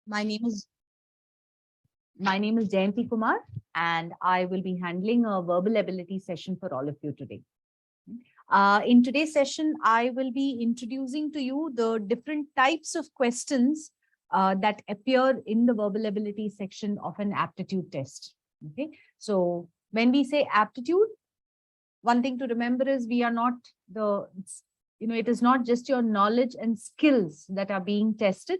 My name is Jayanti Kumar, and I will be handling a verbal ability session for all of you today. In today's session, I will be introducing to you the different types of questions that appear in the verbal ability section of an aptitude test. Okay, so when we say aptitude, one thing to remember is we are not it is not just your knowledge and skills that are being tested.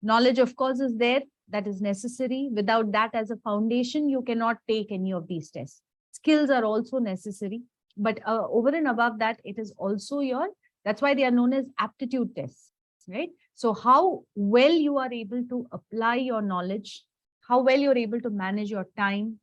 Knowledge, of course, is there, that is necessary. Without that as a foundation, you cannot take any of these tests. Skills are also necessary, but over and above that, it is also that's why they are known as aptitude tests, right? So how well you are able to apply your knowledge, how well you're able to manage your time,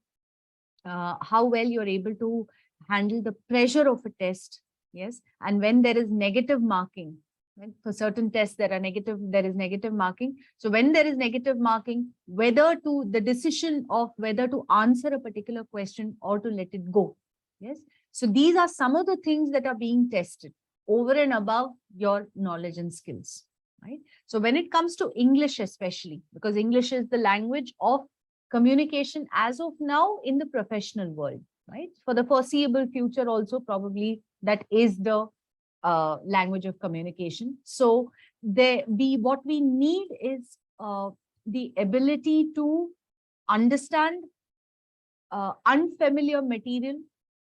how well you're able to handle the pressure of a test. Yes, and when there is negative marking, right? For certain tests there is negative marking. So when there is negative marking, the decision of whether to answer a particular question or to let it go. Yes, so these are some of the things that are being tested over and above your knowledge and skills, right? So when it comes to English, especially because English is the language of communication as of now in the professional world, right? For the foreseeable future also, probably that is the language of communication. So what we need is the ability to understand unfamiliar material,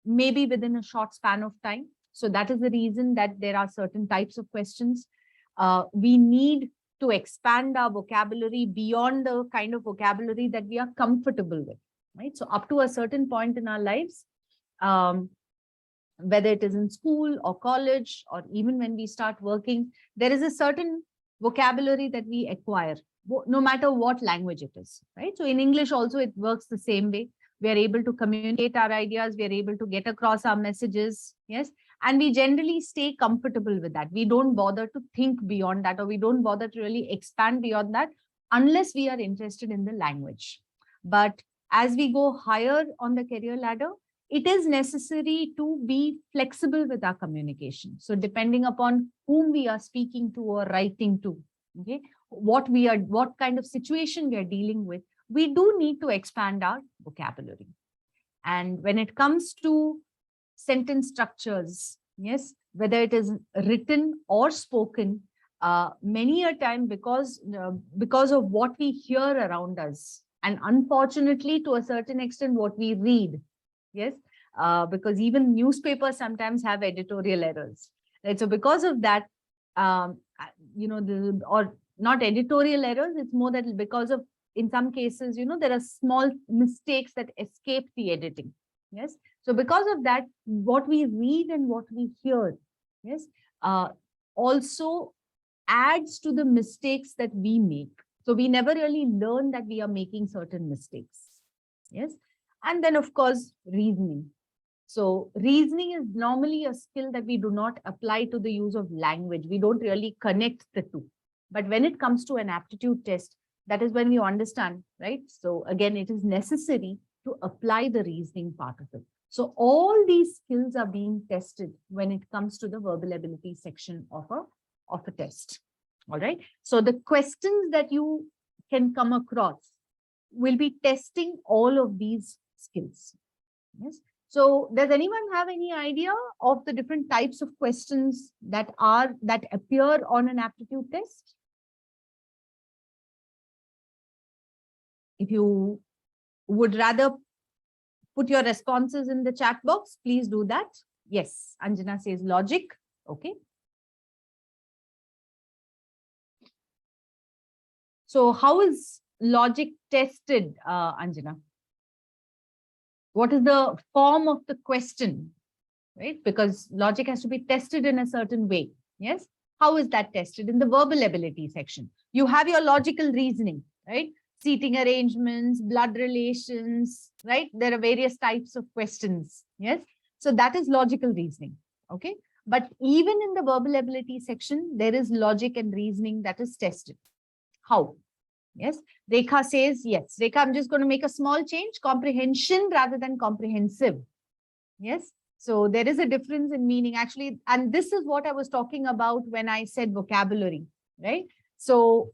maybe within a short span of time. So that is the reason that there are certain types of questions. We need to expand our vocabulary beyond the kind of vocabulary that we are comfortable with, right? So up to a certain point in our lives, whether it is in school or college, or even when we start working, there is a certain vocabulary that we acquire, no matter what language it is, right? So in English also, it works the same way. We are able to communicate our ideas, we are able to get across our messages, yes, and we generally stay comfortable with that. We don't bother to think beyond that, or we don't bother to really expand beyond that unless we are interested in the language. But as we go higher on the career ladder, it is necessary to be flexible with our communication. So depending upon whom we are speaking to or writing to, okay, what kind of situation we are dealing with, we do need to expand our vocabulary. And when it comes to sentence structures, yes, whether it is written or spoken, many a time because of what we hear around us, and unfortunately to a certain extent what we read, yes, because even newspapers sometimes have editorial errors, right? So because of that, or not editorial errors, it's more that because of, in some cases, there are small mistakes that escape the editing. Yes. So because of that, what we read and what we hear, yes, also adds to the mistakes that we make. So we never really learn that we are making certain mistakes. Yes. And then, of course, reasoning. So reasoning is normally a skill that we do not apply to the use of language. We don't really connect the two. But when it comes to an aptitude test, that is when we understand, right? So again, it is necessary to apply the reasoning part of it. So all these skills are being tested when it comes to the verbal ability section of a test. All right. So the questions that you can come across will be testing all of these skills. Yes. So does anyone have any idea of the different types of questions that appear on an aptitude test? If you would rather put your responses in the chat box, please do that. Yes, Anjana says logic. Okay. So how is logic tested, Anjana? What is the form of the question, right? Because logic has to be tested in a certain way. Yes. How is that tested? In the verbal ability section, you have your logical reasoning, right? Seating arrangements, blood relations, right? There are various types of questions. Yes. So that is logical reasoning. Okay. But even in the verbal ability section, there is logic and reasoning that is tested. How? Yes. Rekha says, yes. Rekha, I'm just going to make a small change. Comprehension rather than comprehensive. Yes. So there is a difference in meaning actually. And this is what I was talking about when I said vocabulary, right? So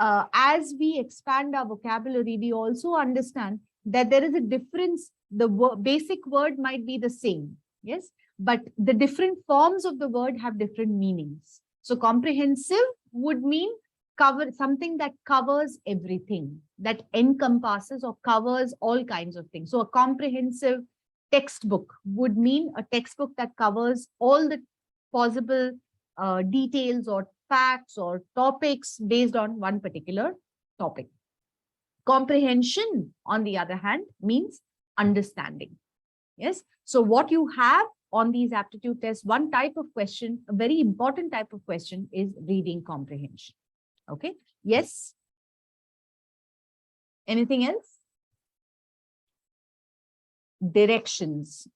as we expand our vocabulary, we also understand that there is a difference. The basic word might be the same, yes, but the different forms of the word have different meanings. So comprehensive would mean cover something that covers everything, that encompasses or covers all kinds of things. So a comprehensive textbook would mean a textbook that covers all the possible details or facts or topics based on one particular topic. Comprehension, on the other hand, means understanding. Yes. So what you have on these aptitude tests, one type of question, a very important type of question, is reading comprehension. Okay. Yes. Anything else? Directions.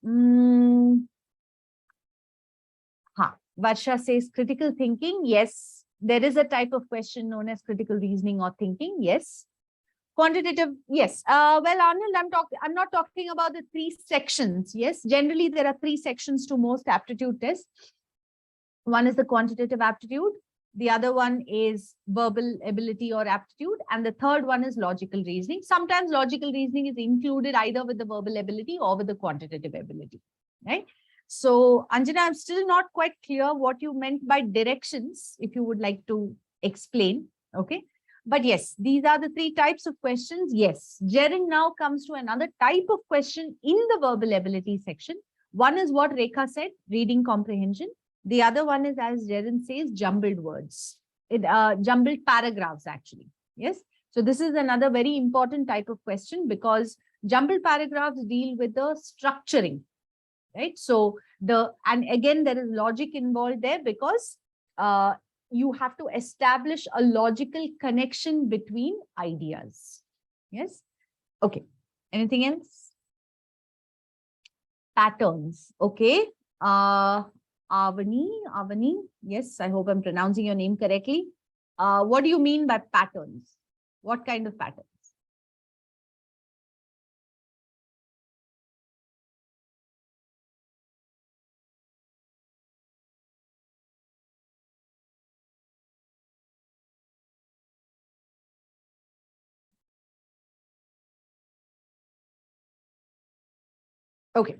Varsha says critical thinking. Yes, there is a type of question known as critical reasoning or thinking. Yes. Quantitative. Yes. Well, Arnold, I'm not talking about the 3 sections. Yes. Generally, there are 3 sections to most aptitude tests. One is the quantitative aptitude. The other one is verbal ability or aptitude. And the third one is logical reasoning. Sometimes logical reasoning is included either with the verbal ability or with the quantitative ability, right? So, Anjana, I'm still not quite clear what you meant by directions, if you would like to explain, okay? But yes, these are the 3 types of questions. Yes, Jaren now comes to another type of question in the verbal ability section. One is what Rekha said, reading comprehension. The other one is, as Jaren says, jumbled words, jumbled paragraphs, actually. Yes. So this is another very important type of question because jumbled paragraphs deal with the structuring, right? So and again, there is logic involved there because you have to establish a logical connection between ideas. Yes. Okay. Anything else? Patterns. Okay. Avani, yes, I hope I'm pronouncing your name correctly. What do you mean by patterns? What kind of patterns? Okay,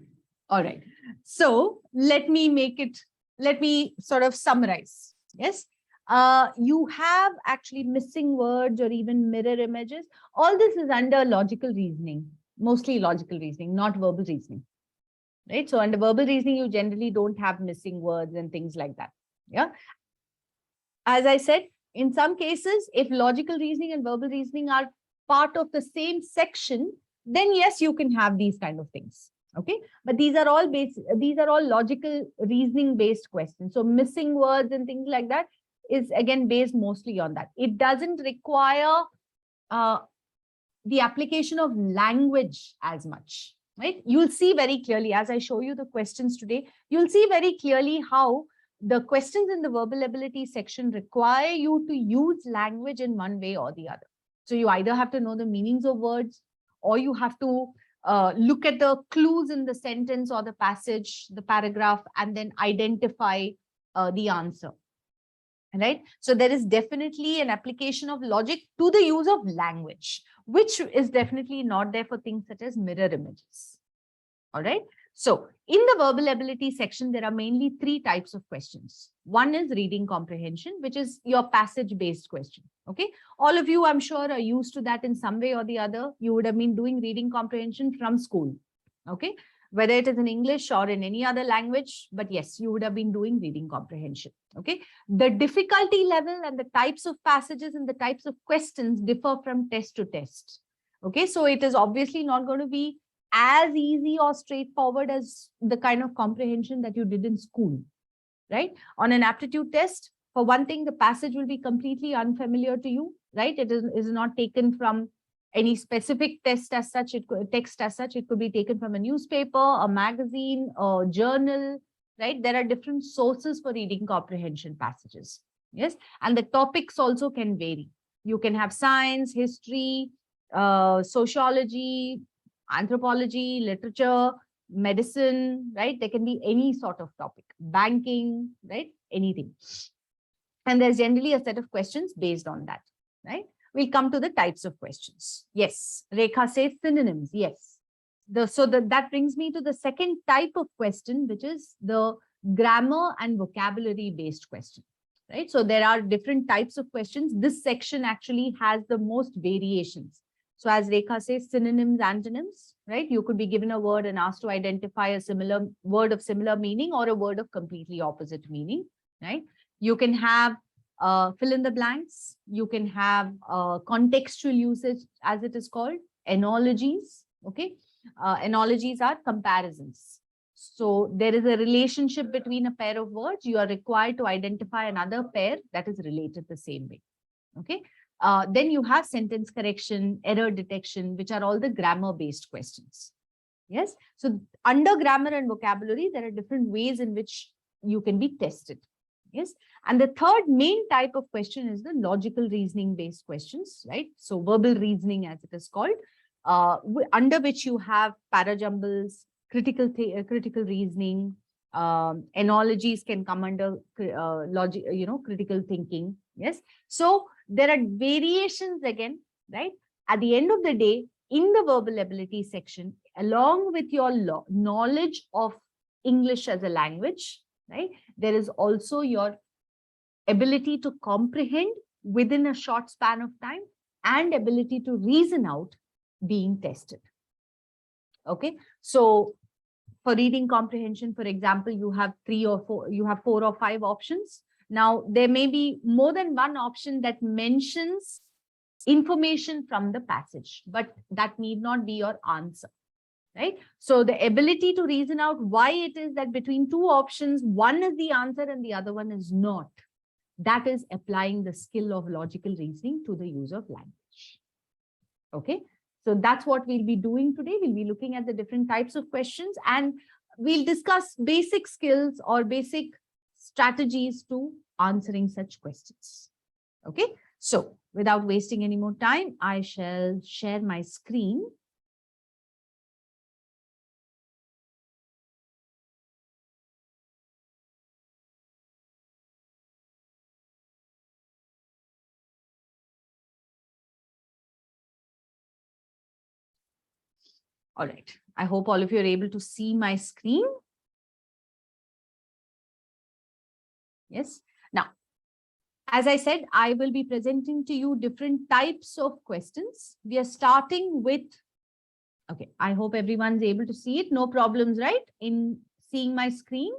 all right. So let me sort of summarize. Yes. You have actually missing words or even mirror images. All this is under logical reasoning, mostly logical reasoning, not verbal reasoning. Right. So under verbal reasoning, you generally don't have missing words and things like that. Yeah. As I said, in some cases, if logical reasoning and verbal reasoning are part of the same section, then yes, you can have these kind of things. Okay, but these are all logical reasoning based questions. So missing words and things like that is again based mostly on that. It doesn't require the application of language as much, right? You'll see very clearly as I show you the questions today, you'll see very clearly how the questions in the verbal ability section require you to use language in one way or the other. So you either have to know the meanings of words or you have to look at the clues in the sentence or the passage, the paragraph, and then identify the answer. Right? So there is definitely an application of logic to the use of language, which is definitely not there for things such as mirror images. All right. So in the verbal ability section, there are mainly 3 types of questions. One is reading comprehension, which is your passage-based question. Okay. All of you, I'm sure, are used to that in some way or the other. You would have been doing reading comprehension from school. Okay. Whether it is in English or in any other language, but yes, you would have been doing reading comprehension. Okay. The difficulty level and the types of passages and the types of questions differ from test to test. Okay. So it is obviously not going to be as easy or straightforward as the kind of comprehension that you did in school, right? On an aptitude test, for one thing, the passage will be completely unfamiliar to you, right? It is not taken from any specific text as such. It could be taken from a newspaper, a magazine, a journal, right? There are different sources for reading comprehension passages. Yes, and the topics also can vary. You can have science, history, sociology, anthropology, literature, medicine, right? There can be any sort of topic, banking, right? Anything. And there's generally a set of questions based on that, right? we'll come to the types of questions. Yes, Rekha says synonyms. Yes. That brings me to the second type of question, which is the grammar and vocabulary based question, right? So there are different types of questions. This section actually has the most variations. So as Rekha says, synonyms, antonyms, right? You could be given a word and asked to identify a similar word of similar meaning or a word of completely opposite meaning, right? You can have fill in the blanks. You can have contextual usage, as it is called, analogies, okay? Analogies are comparisons. So there is a relationship between a pair of words. You are required to identify another pair that is related the same way, okay? Then you have sentence correction, error detection, which are all the grammar-based questions. Yes. So under grammar and vocabulary, there are different ways in which you can be tested. Yes. And the third main type of question is the logical reasoning-based questions, right? So verbal reasoning, as it is called, under which you have parajumbles, critical reasoning, analogies can come under logic, critical thinking. Yes. So there are variations again, right? At the end of the day, in the verbal ability section, along with your knowledge of English as a language, right? There is also your ability to comprehend within a short span of time and ability to reason out being tested. Okay. So for reading comprehension, for example, you have 4 or 5 options. Now, there may be more than one option that mentions information from the passage, but that need not be your answer, right? So the ability to reason out why it is that between 2 options, one is the answer and the other one is not. That is applying the skill of logical reasoning to the use of language. Okay. So that's what we'll be doing today. We'll be looking at the different types of questions and we'll discuss basic skills or basic strategies to answering such questions. Okay. So without wasting any more time, I shall share my screen. All right. I hope all of you are able to see my screen. Yes. Now, as I said, I will be presenting to you different types of questions. We are starting with, okay, I hope everyone's able to see it. No problems, right? In seeing my screen.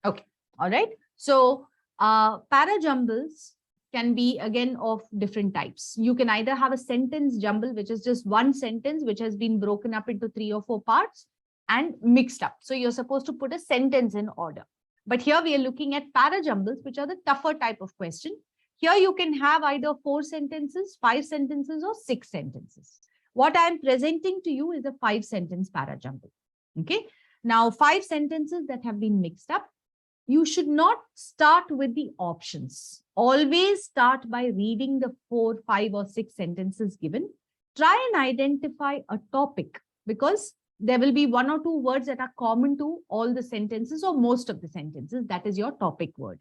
Okay. All right. So parajumbles can be again of different types. You can either have a sentence jumble, which is just one sentence, which has been broken up into 3 or 4 parts and mixed up. So you're supposed to put a sentence in order. But here we are looking at parajumbles, which are the tougher type of question. Here you can have either 4 sentences, 5 sentences, or 6 sentences. What I'm presenting to you is a 5-sentence parajumble. Okay. Now, 5 sentences that have been mixed up. You should not start with the options. Always start by reading the 4, 5, or 6 sentences given. Try and identify a topic because there will be 1 or 2 words that are common to all the sentences or most of the sentences. That is your topic word.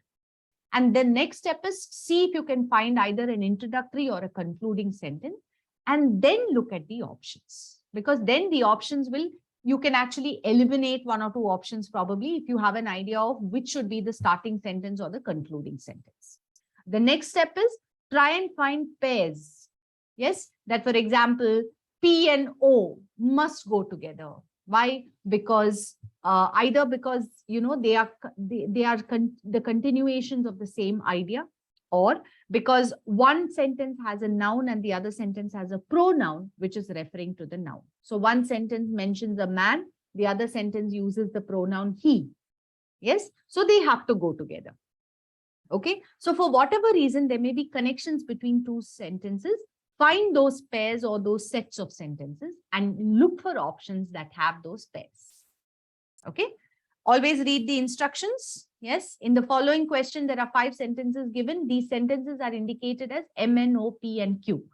And the next step is see if you can find either an introductory or a concluding sentence and then look at the options, because then the options will, you can actually eliminate 1 or 2 options probably if you have an idea of which should be the starting sentence or the concluding sentence. The next step is try and find pairs. Yes, that for example, P and O must go together. Why? Because either because they are the continuations of the same idea, or because one sentence has a noun and the other sentence has a pronoun which is referring to the noun. So one sentence mentions a man, the other sentence uses the pronoun he. Yes, so they have to go together. Okay, so for whatever reason there may be connections between 2 sentences. Find those pairs or those sets of sentences and look for options that have those pairs. Okay, always read the instructions. Yes, in the following question, there are 5 sentences given. These sentences are indicated as M, N, O, P, and Q.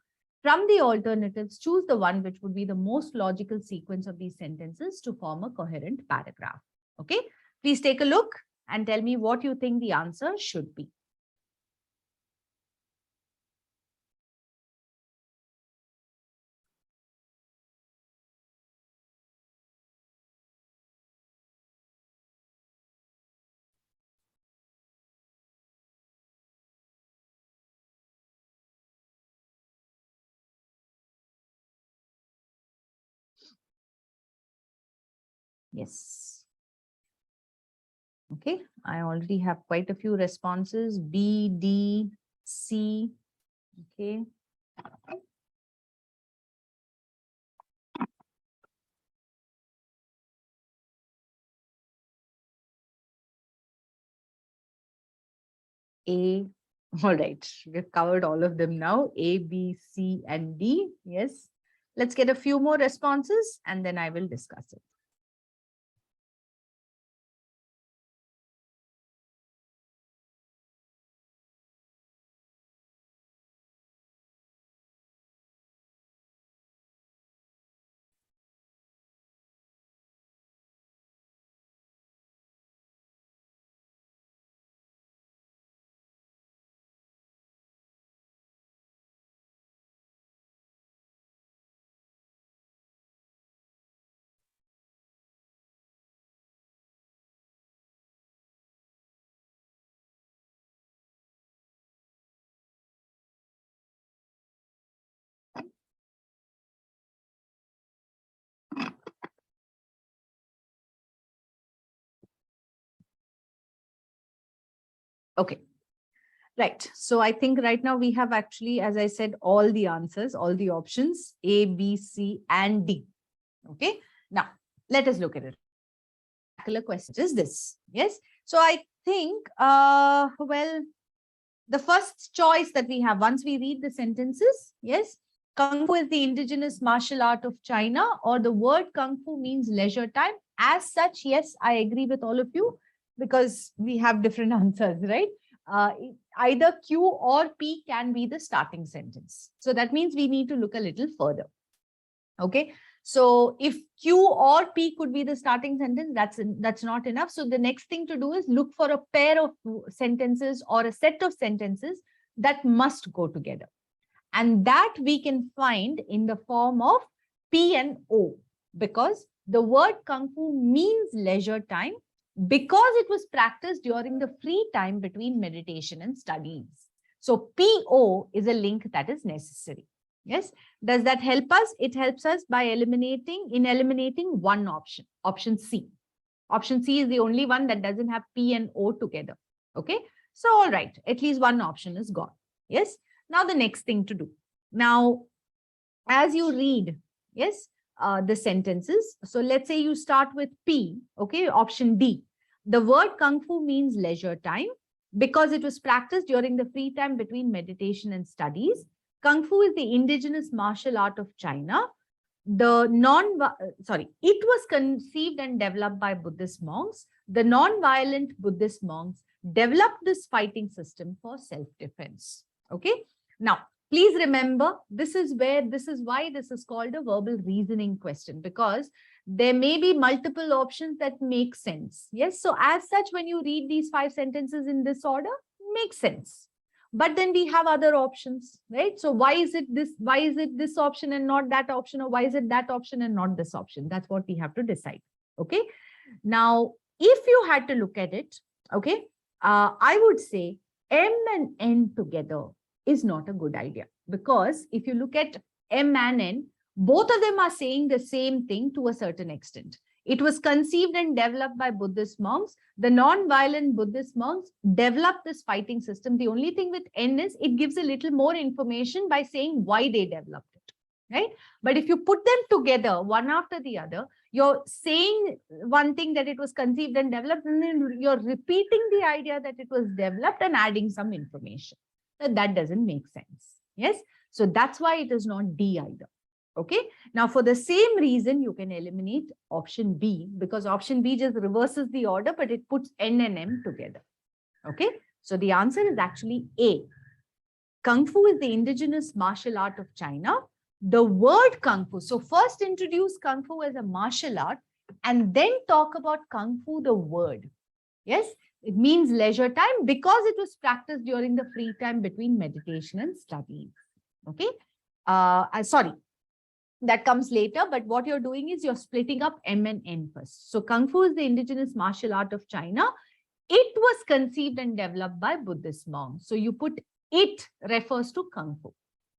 From the alternatives, choose the one which would be the most logical sequence of these sentences to form a coherent paragraph. Okay, please take a look. and tell me what you think the answer should be. Yes. Okay, I already have quite a few responses. B, D, C. Okay. A. All right, we've covered all of them now. A, B, C, and D. Yes. Let's get a few more responses and then I will discuss it. Okay. Right. So I think right now we have actually, as I said, all the answers, all the options, A, B, C, and D. Okay. Now, let us look at it. Question is this. Yes. So I think, well, the first choice that we have, once we read the sentences, yes, Kung Fu is the indigenous martial art of China, or the word Kung Fu means leisure time. As such, yes, I agree with all of you because we have different answers, right? Either Q or P can be the starting sentence. So that means we need to look a little further. Okay. So if Q or P could be the starting sentence, that's not enough. So the next thing to do is look for a pair of sentences or a set of sentences that must go together. And that we can find in the form of P and O, because the word Kung Fu means leisure time because it was practiced during the free time between meditation and studies. So PO is a link that is necessary. Yes. Does that help us? It helps us by eliminating one option, option C. Option C is the only one that doesn't have P and O together. Okay. So, all right, at least one option is gone. Yes. Now the next thing to do. Now, as you read, yes, the sentences. So let's say you start with P, okay, option D. The word Kung Fu means leisure time because it was practiced during the free time between meditation and studies. Kung Fu is the indigenous martial art of China. It was conceived and developed by Buddhist monks. The non-violent Buddhist monks developed this fighting system for self-defense. Okay. Now, please remember, this is why this is called a verbal reasoning question, because there may be multiple options that make sense. Yes. So as such, when you read these 5 sentences in this order, makes sense. But then we have other options, right? So why is it this option and not that option? Or why is it that option and not this option? That's what we have to decide. Okay. Now, if you had to look at it, okay, I would say M and N together is not a good idea, because if you look at M and N, both of them are saying the same thing to a certain extent. It was conceived and developed by Buddhist monks. The non-violent Buddhist monks developed this fighting system. The only thing with N is it gives a little more information by saying why they developed it, right? But if you put them together, one after the other, you're saying one thing that it was conceived and developed, and then you're repeating the idea that it was developed and adding some information. That doesn't make sense. Yes. So that's why it is not D either. Okay. Now, for the same reason, you can eliminate option B, because option B just reverses the order, but it puts N and M together. Okay. So the answer is actually A. Kung Fu is the indigenous martial art of China. The word Kung Fu. So first introduce Kung Fu as a martial art and then talk about Kung Fu, the word. Yes. It means leisure time because it was practiced during the free time between meditation and studies. Okay. Sorry, that comes later, but what you're doing is you're splitting up M and N first. So Kung Fu is the indigenous martial art of China. It was conceived and developed by Buddhist monks. So you put it refers to Kung Fu.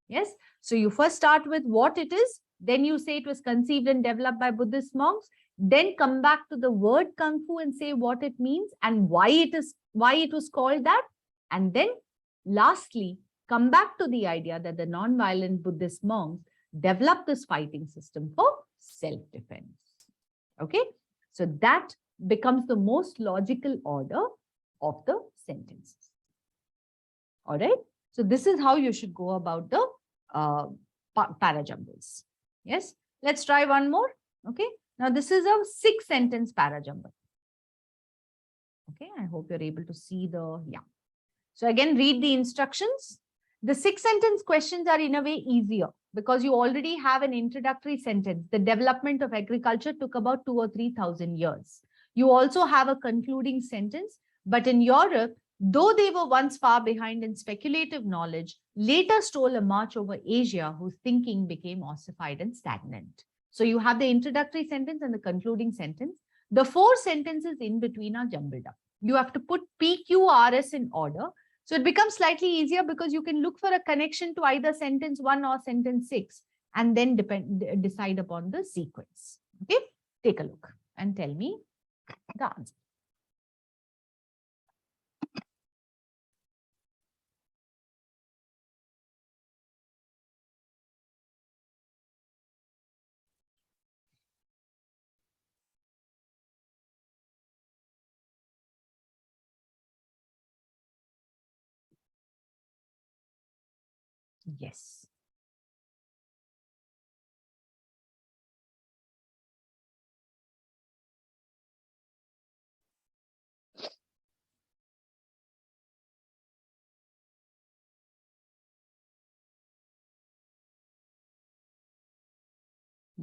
Yes. So you first start with what it is, then you say it was conceived and developed by Buddhist monks, then come back to the word Kung Fu and say what it means and why it was called that. And then lastly, come back to the idea that the non-violent Buddhist monks developed this fighting system for self-defense. Okay. So that becomes the most logical order of the sentences. All right. So this is how you should go about the parajumbles. Yes. Let's try one more. Okay. Now this is a 6-sentence parajumble. Okay. I hope you're able to see the, yeah. So again, read the instructions. The 6-sentence questions are in a way easier because you already have an introductory sentence. The development of agriculture took about 2,000 or 3,000 years. You also have a concluding sentence, but in Europe, though they were once far behind in speculative knowledge, later stole a march over Asia, whose thinking became ossified and stagnant. So you have the introductory sentence and the concluding sentence. The 4 sentences in between are jumbled up. You have to put PQRS in order. So it becomes slightly easier because you can look for a connection to either sentence 1 or sentence 6 and then decide upon the sequence. Okay, take a look and tell me the answer. Yes.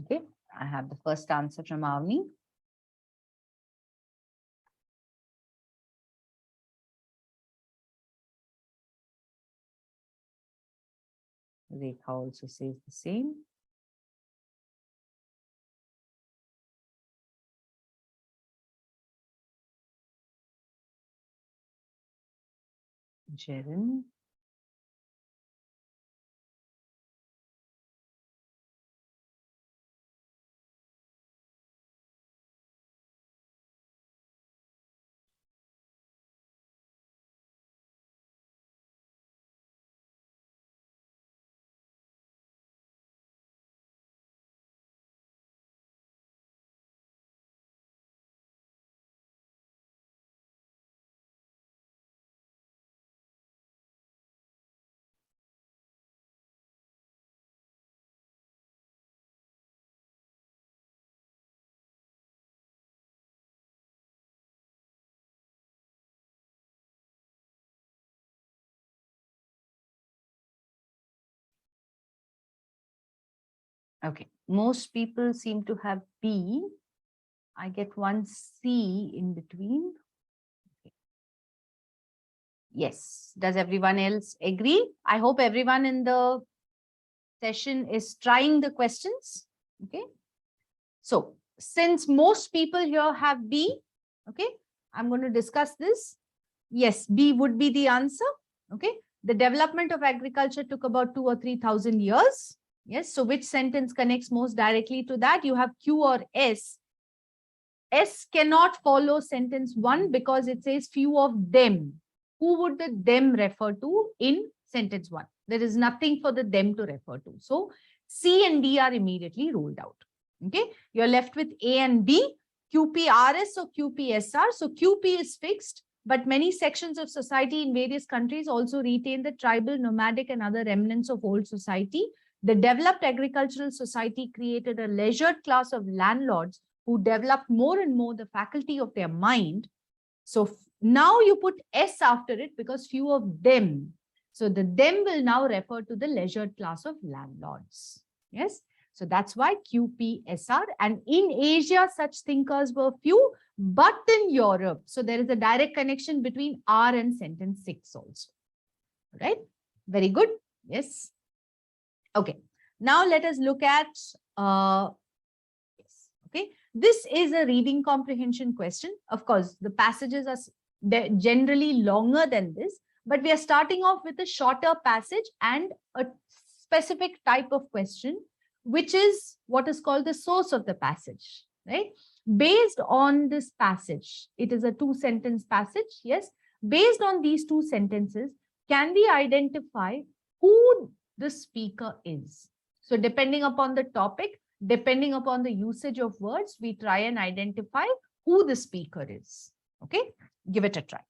Okay, I have the first answer from Avni. Rekha also says the same. Jaren. Okay, most people seem to have B. I get one C in between. Okay. Yes, does everyone else agree? I hope everyone in the session is trying the questions. Okay, so since most people here have B, okay, I'm going to discuss this. Yes, B would be the answer. Okay, the development of agriculture took about 2,000 or 3,000 years. Yes, so which sentence connects most directly to that? You have Q or S. S cannot follow sentence 1 because it says few of them. Who would the them refer to in sentence 1? There is nothing for the them to refer to. So C and D are immediately ruled out. Okay, you're left with A and B, QPRS or QPSR. So QP is fixed, but many sections of society in various countries also retain the tribal, nomadic, and other remnants of old society. The developed agricultural society created a leisured class of landlords who developed more and more the faculty of their mind. So now you put S after it because few of them. So the them will now refer to the leisured class of landlords. Yes. So that's why QPSR. And in Asia, such thinkers were few, but in Europe. So there is a direct connection between R and sentence 6 also. Right? Very good. Yes. Okay. Now let us look at, yes. Okay. This is a reading comprehension question. Of course, the passages are generally longer than this, but we are starting off with a shorter passage and a specific type of question, which is what is called the source of the passage, right? Based on this passage, it is a 2-sentence passage. Yes. Based on these 2 sentences, can we identify who the speaker is? So depending upon the topic, depending upon the usage of words, we try and identify who the speaker is. Okay, give it a try.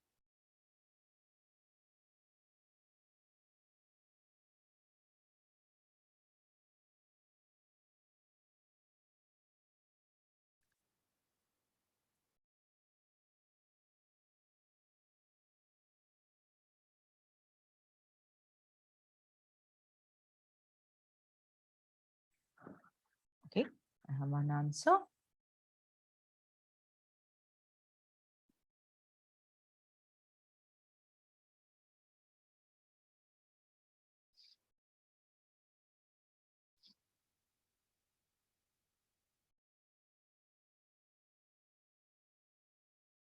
Okay, I have one answer.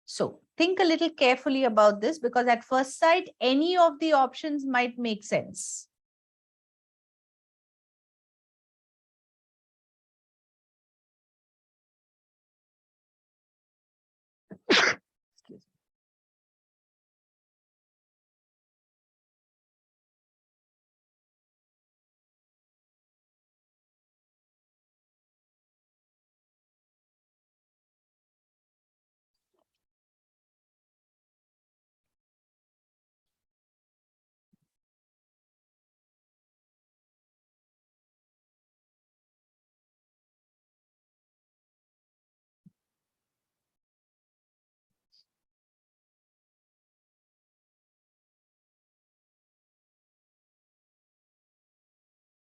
So think a little carefully about this, because at first sight, any of the options might make sense. Excuse me.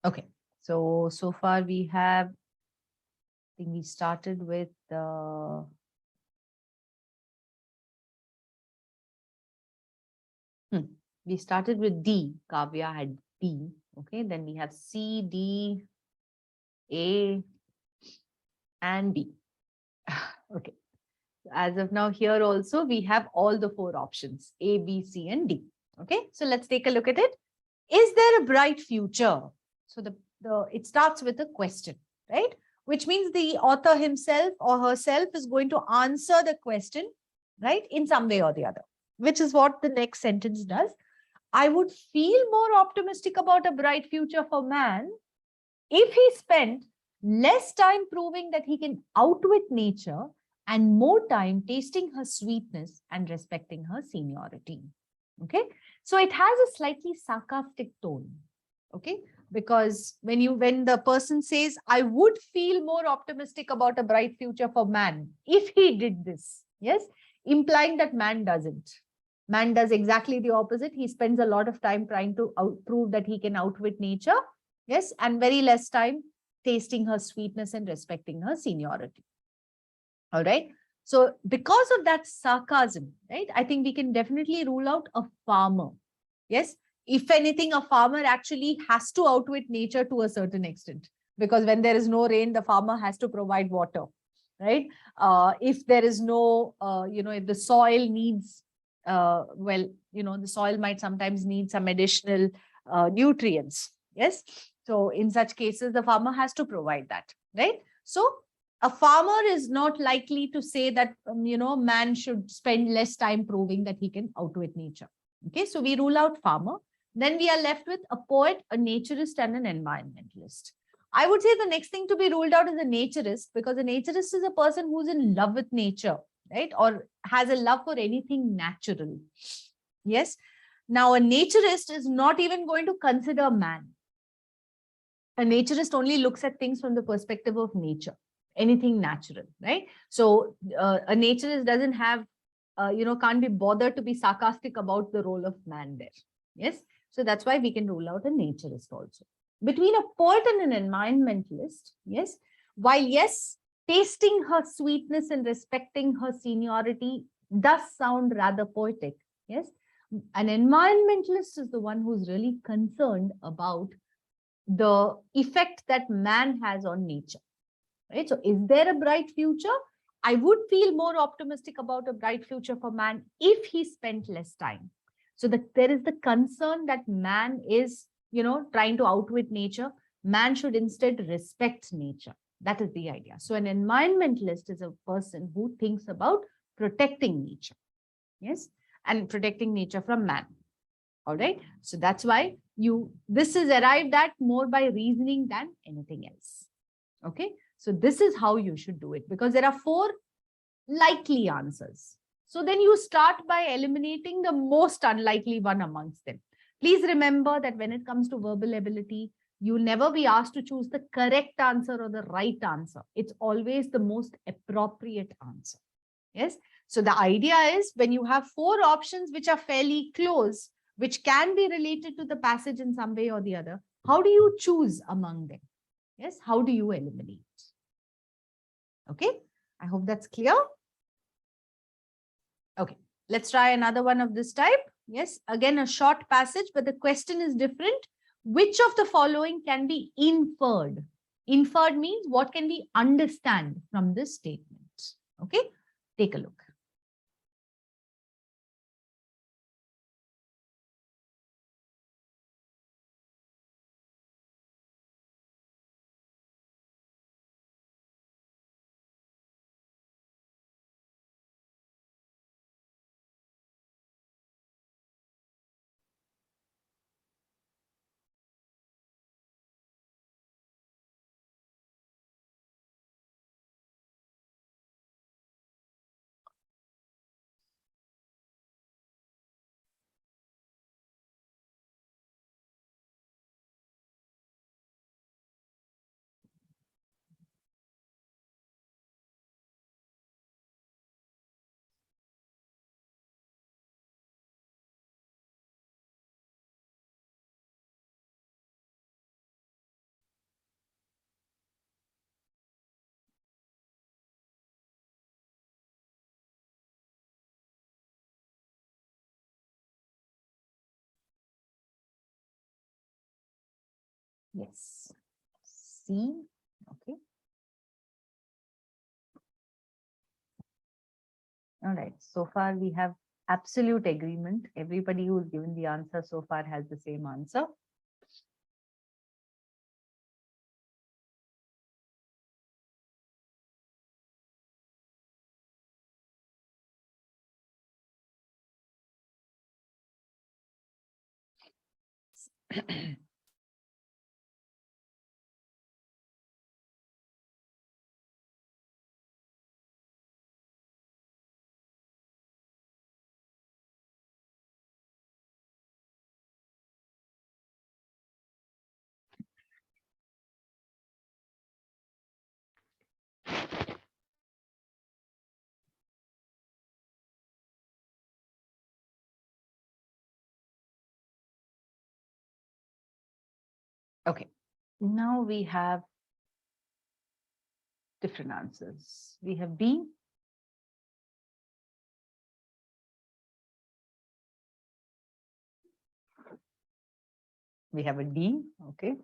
Okay, so far we have, I think we started with we started with D. Kavya had D. Okay, then we have C, D, A, and B. Okay. As of now, here also we have all the 4 options, A, B, C, and D. Okay, so let's take a look at it. Is there a bright future? So it starts with a question, right? Which means the author himself or herself is going to answer the question, right, in some way or the other, which is what the next sentence does. I would feel more optimistic about a bright future for man if he spent less time proving that he can outwit nature and more time tasting her sweetness and respecting her seniority. Okay, so it has a slightly sarcastic tone. Okay, because when the person says, I would feel more optimistic about a bright future for man if he did this, yes, implying that man doesn't. Man does exactly the opposite. He spends a lot of time trying to prove that he can outwit nature, yes, and very less time tasting her sweetness and respecting her seniority. All right. So because of that sarcasm, right, I think we can definitely rule out a farmer. Yes. If anything, a farmer actually has to outwit nature to a certain extent, because when there is no rain, the farmer has to provide water, right? If there is no, if the soil needs, the soil might sometimes need some additional nutrients. Yes. So in such cases, the farmer has to provide that, right? So a farmer is not likely to say that, man should spend less time proving that he can outwit nature. Okay, so we rule out farmer. Then we are left with a poet, a naturist, and an environmentalist. I would say the next thing to be ruled out is a naturist, because a naturist is a person who's in love with nature, right? Or has a love for anything natural. Yes. Now, a naturist is not even going to consider man. A naturist only looks at things from the perspective of nature, anything natural, right? So a naturist doesn't have, can't be bothered to be sarcastic about the role of man there. Yes. So that's why we can rule out a naturist also. between a poet and an environmentalist, yes, while yes, tasting her sweetness and respecting her seniority does sound rather poetic, yes, an environmentalist is the one who's really concerned about the effect that man has on nature, right? So is there a bright future? I would feel more optimistic about a bright future for man if he spent less time. So that there is the concern that man is, trying to outwit nature. Man should instead respect nature. That is the idea. So an environmentalist is a person who thinks about protecting nature. Yes. And protecting nature from man. All right. So that's why this is arrived at more by reasoning than anything else. Okay. So this is how you should do it, because there are 4 likely answers. So then you start by eliminating the most unlikely one amongst them. Please remember that when it comes to verbal ability, you'll never be asked to choose the correct answer or the right answer. It's always the most appropriate answer. Yes. So the idea is when you have 4 options which are fairly close, which can be related to the passage in some way or the other, how do you choose among them? Yes. How do you eliminate? Okay. I hope that's clear. Okay. Let's try another one of this type. Yes. Again, a short passage, but the question is different. Which of the following can be inferred? Inferred means what can we understand from this statement? Okay. Take a look. Yes. C. Okay. All right. So far, we have absolute agreement. Everybody who's given the answer so far has the same answer. Okay. Now we have different answers. We have B. We have a D. Okay.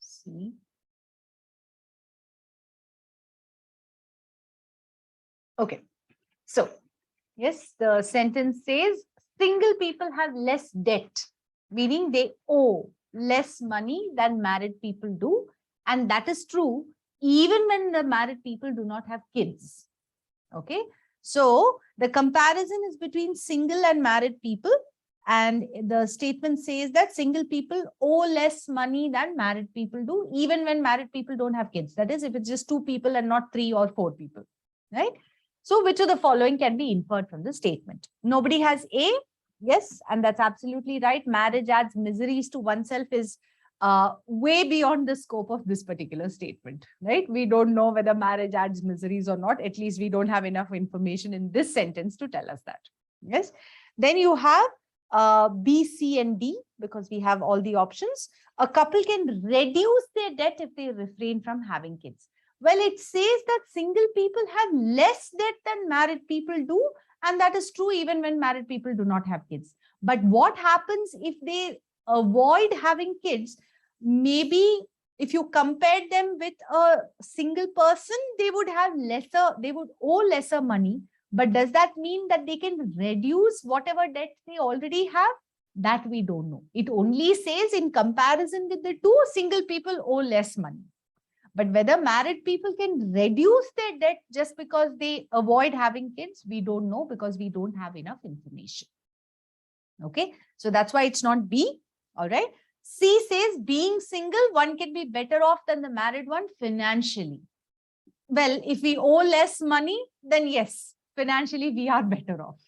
C. Okay. So, yes, the sentence says single people have less debt, meaning they owe less money than married people do. And that is true even when the married people do not have kids. Okay. So the comparison is between single and married people. And the statement says that single people owe less money than married people do, even when married people don't have kids. That is, if it's just 2 people and not 3 or 4 people, right? So which of the following can be inferred from the statement? Nobody has A. Yes, and that's absolutely right. Marriage adds miseries to oneself is way beyond the scope of this particular statement, right? We don't know whether marriage adds miseries or not. At least we don't have enough information in this sentence to tell us that. Yes. Then you have B, C, and D, because we have all the options. A couple can reduce their debt if they refrain from having kids. Well, it says that single people have less debt than married people do. And that is true even when married people do not have kids. But what happens if they avoid having kids? Maybe if you compare them with a single person, they would owe lesser money. But does that mean that they can reduce whatever debt they already have? That we don't know. It only says in comparison with the two, single people owe less money. But whether married people can reduce their debt just because they avoid having kids, we don't know, because we don't have enough information. Okay, so that's why it's not B. All right. C says being single, one can be better off than the married one financially. Well, if we owe less money, then yes, financially we are better off,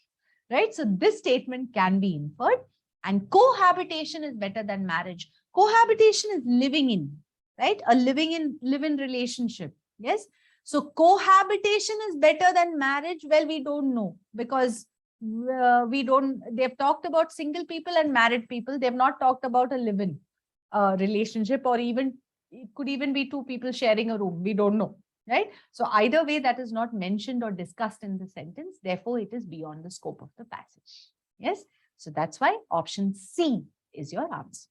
right? So this statement can be inferred, and cohabitation is better than marriage. Cohabitation is living in, right? A live-in relationship. Yes. So cohabitation is better than marriage. Well, we don't know, because they've talked about single people and married people. They've not talked about a live-in relationship, or even it could even be two people sharing a room. We don't know, right? So either way, that is not mentioned or discussed in the sentence. Therefore, it is beyond the scope of the passage. Yes. So that's why option C is your answer.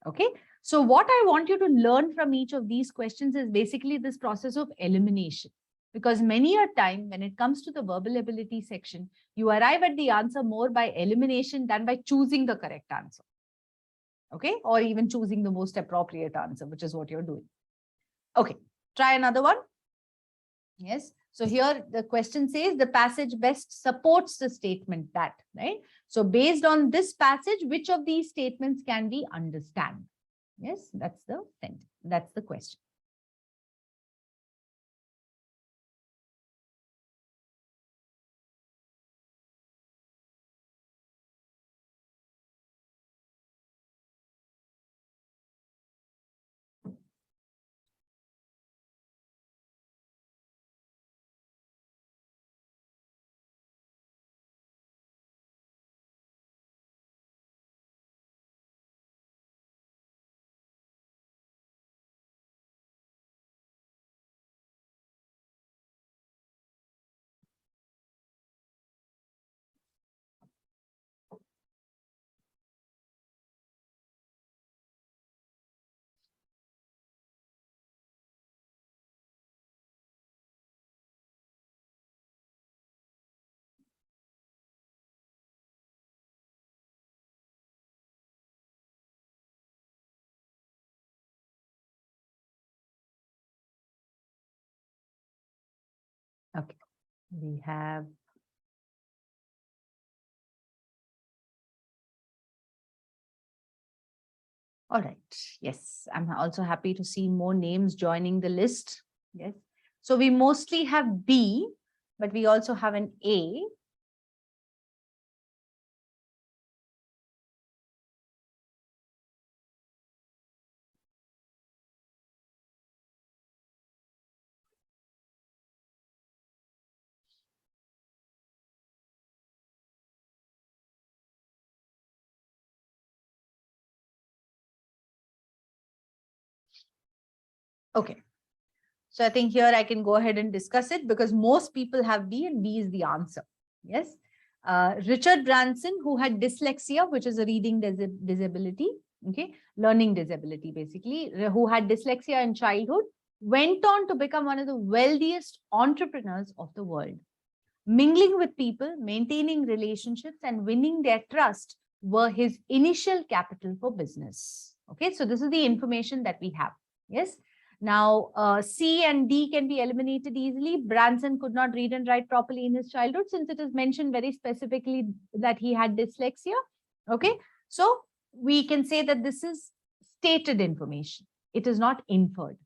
Okay. So what I want you to learn from each of these questions is basically this process of elimination. Because many a time when it comes to the verbal ability section, you arrive at the answer more by elimination than by choosing the correct answer. Okay. Or even choosing the most appropriate answer, which is what you're doing. Okay. Try another one. Yes. So here the question says the passage best supports the statement that, right? So based on this passage, which of these statements can we understand? Yes, that's the sentence. That's the question. Okay. We have all right. Yes, I'm also happy to see more names joining the list. Yes. So we mostly have B, but we also have an A. Okay. So I think here I can go ahead and discuss it, because most people have B and B is the answer. Yes. Richard Branson, who had dyslexia, which is a reading disability, okay, learning disability, basically, who had dyslexia in childhood, went on to become one of the wealthiest entrepreneurs of the world. Mingling with people, maintaining relationships, and winning their trust were his initial capital for business. Okay, so this is the information that we have. Yes. Now, C and D can be eliminated easily. Branson could not read and write properly in his childhood, since it is mentioned very specifically that he had dyslexia. Okay, so we can say that this is stated information. It is not inferred.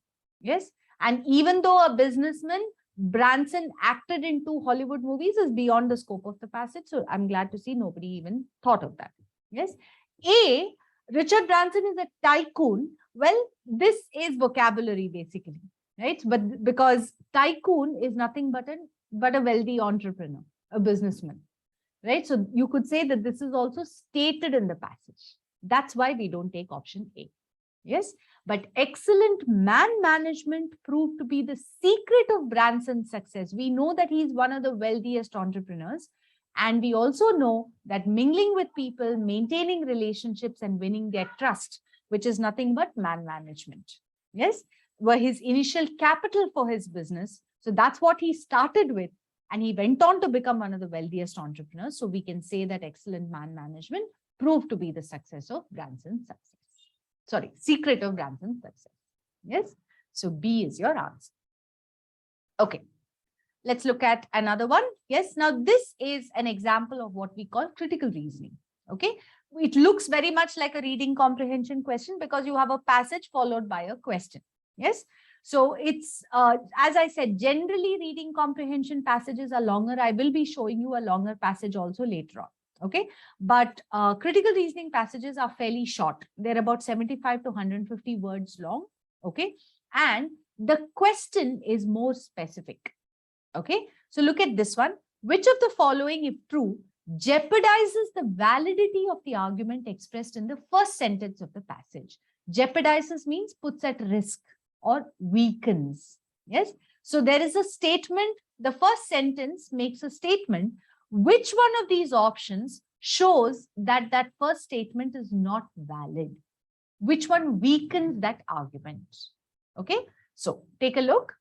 Yes. And even though a businessman, Branson acted in 2 Hollywood movies, is beyond the scope of the passage. So I'm glad to see nobody even thought of that. Yes. A, Richard Branson is a tycoon. Well, this is vocabulary basically, right? But because tycoon is nothing but a wealthy entrepreneur, a businessman, right? So you could say that this is also stated in the passage. That's why we don't take option A. Yes, but excellent man management proved to be the secret of Branson's success. We know that he's one of the wealthiest entrepreneurs. And we also know that mingling with people, maintaining relationships and winning their trust, which is nothing but man management. Yes, were his initial capital for his business. So that's what he started with. And he went on to become one of the wealthiest entrepreneurs. So we can say that excellent man management proved to be the success of Branson's success. Sorry, secret of Branson's success. Yes, so B is your answer. Okay, let's look at another one. Yes, now this is an example of what we call critical reasoning. Okay, it looks very much like a reading comprehension question because you have a passage followed by a question. Yes, so it's, as I said, generally reading comprehension passages are longer. I will be showing you a longer passage also later on. Okay, but critical reasoning passages are fairly short. They're about 75 to 150 words long. Okay, and the question is more specific. Okay, so look at this one. Which of the following, if true, jeopardizes the validity of the argument expressed in the first sentence of the passage? Jeopardizes means puts at risk or weakens. Yes, so there is a statement. The first sentence makes a statement. Which one of these options shows that that first statement is not valid? Which one weakens that argument? Okay, so take a look.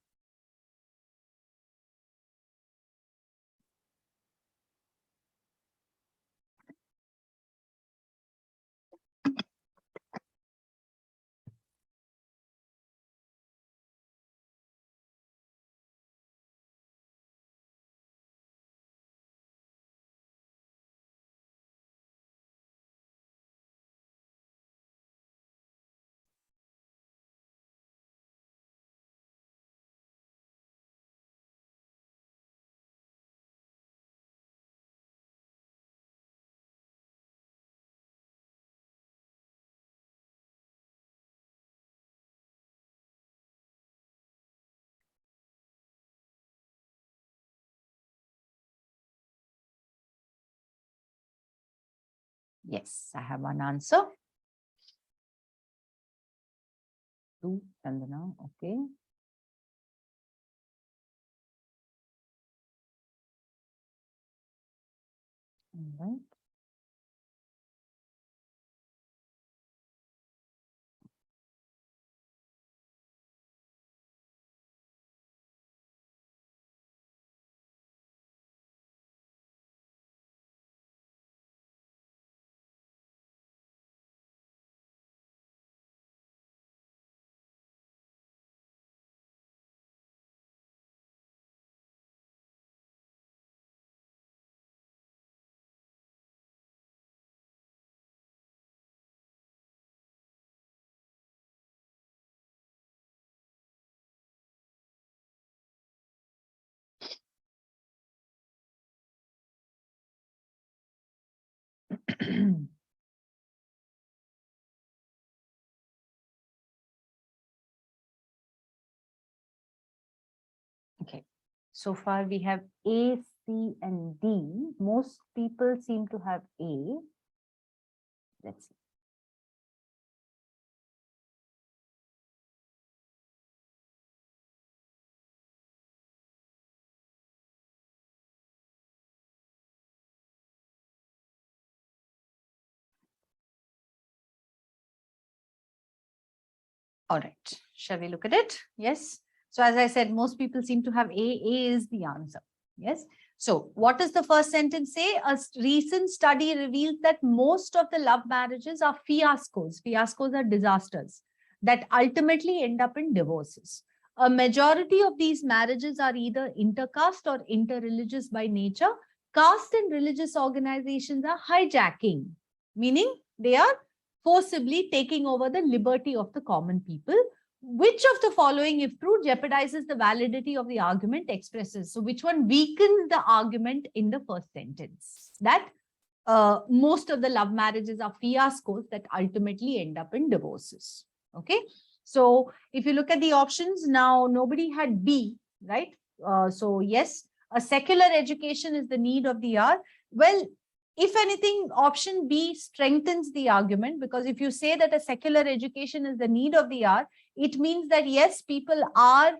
Yes, I have one answer. Two, Chandana, okay. All right. Okay, so far we have A, C, and D. Most people seem to have A. Let's see. All right, shall we look at it? Yes. So as I said, most people seem to have A. A is the answer. Yes. So what does the first sentence say? A recent study reveals that most of the love marriages are fiascos. Fiascos are disasters that ultimately end up in divorces. A majority of these marriages are either intercaste or interreligious by nature. Caste and religious organizations are hijacking, meaning they are forcibly taking over the liberty of the common people. Which of the following, if true, jeopardizes the validity of the argument expresses? So which one weakens the argument in the first sentence? That most of the love marriages are fiascos that ultimately end up in divorces. Okay. So if you look at the options now, nobody had B, right? So yes, a secular education is the need of the hour. Well, if anything, option B strengthens the argument, because if you say that a secular education is the need of the hour, it means that yes, people are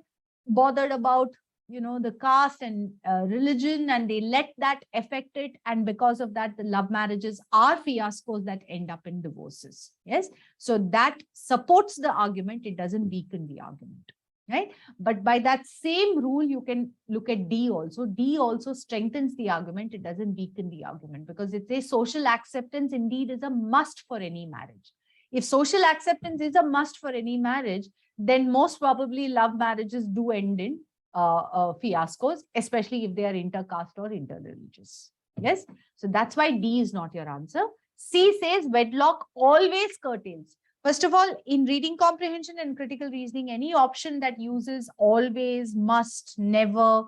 bothered about, the caste and religion, and they let that affect it. And because of that, the love marriages are fiascos that end up in divorces. Yes. So that supports the argument. It doesn't weaken the argument. Right. But by that same rule, you can look at D also. D also strengthens the argument. It doesn't weaken the argument, because it says social acceptance indeed is a must for any marriage. If social acceptance is a must for any marriage, then most probably love marriages do end in fiascos, especially if they are intercaste or interreligious. Yes. So that's why D is not your answer. C says wedlock always curtails. First of all, in reading comprehension and critical reasoning, any option that uses always, must, never,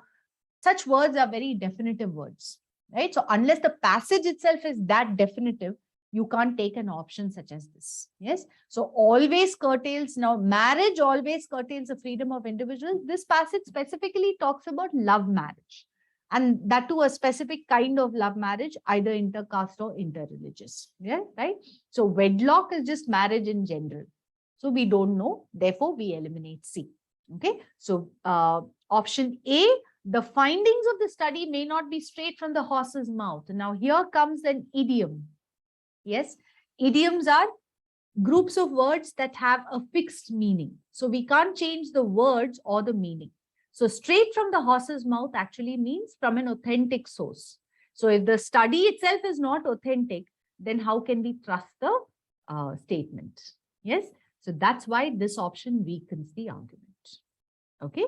such words are very definitive words, right? So unless the passage itself is that definitive, you can't take an option such as this. Yes. So always curtails. Now, marriage always curtails the freedom of individuals. This passage specifically talks about love marriage, and that to a specific kind of love marriage, either intercaste or interreligious. Yeah, right. So wedlock is just marriage in general. So we don't know. Therefore, we eliminate C. Okay. So option A, the findings of the study may not be straight from the horse's mouth. Now, here comes an idiom. Yes, idioms are groups of words that have a fixed meaning. So we can't change the words or the meaning. So straight from the horse's mouth actually means from an authentic source. So if the study itself is not authentic, then how can we trust the statement? Yes. So that's why this option weakens the argument. Okay.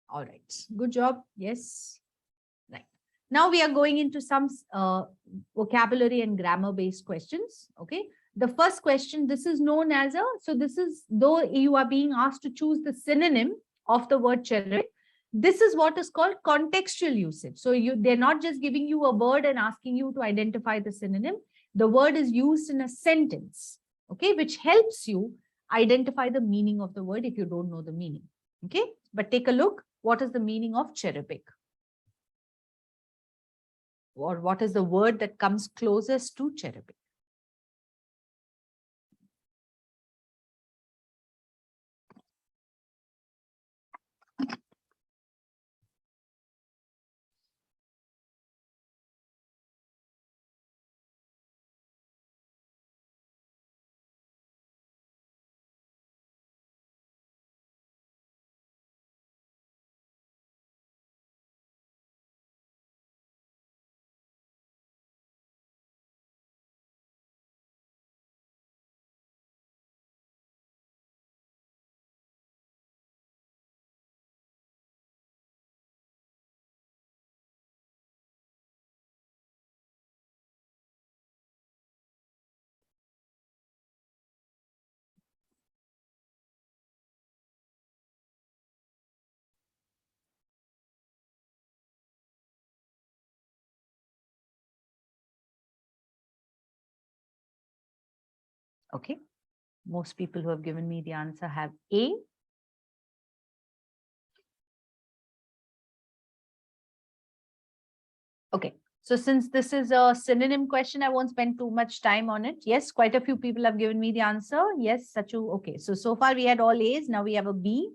All right. Good job. Yes. Right. Now we are going into some vocabulary and grammar based questions. Okay. The first question, this is known as so this is, though you are being asked to choose the synonym of the word cherubic, this is what is called contextual usage. So they're not just giving you a word and asking you to identify the synonym. The word is used in a sentence, okay, which helps you identify the meaning of the word if you don't know the meaning. Okay. But take a look. What is the meaning of cherubic? Or what is the word that comes closest to cherubic? Okay. Most people who have given me the answer have A. Okay. So since this is a synonym question, I won't spend too much time on it. Yes, quite a few people have given me the answer. Yes, Sachu. Okay. So far we had all A's. Now we have a B.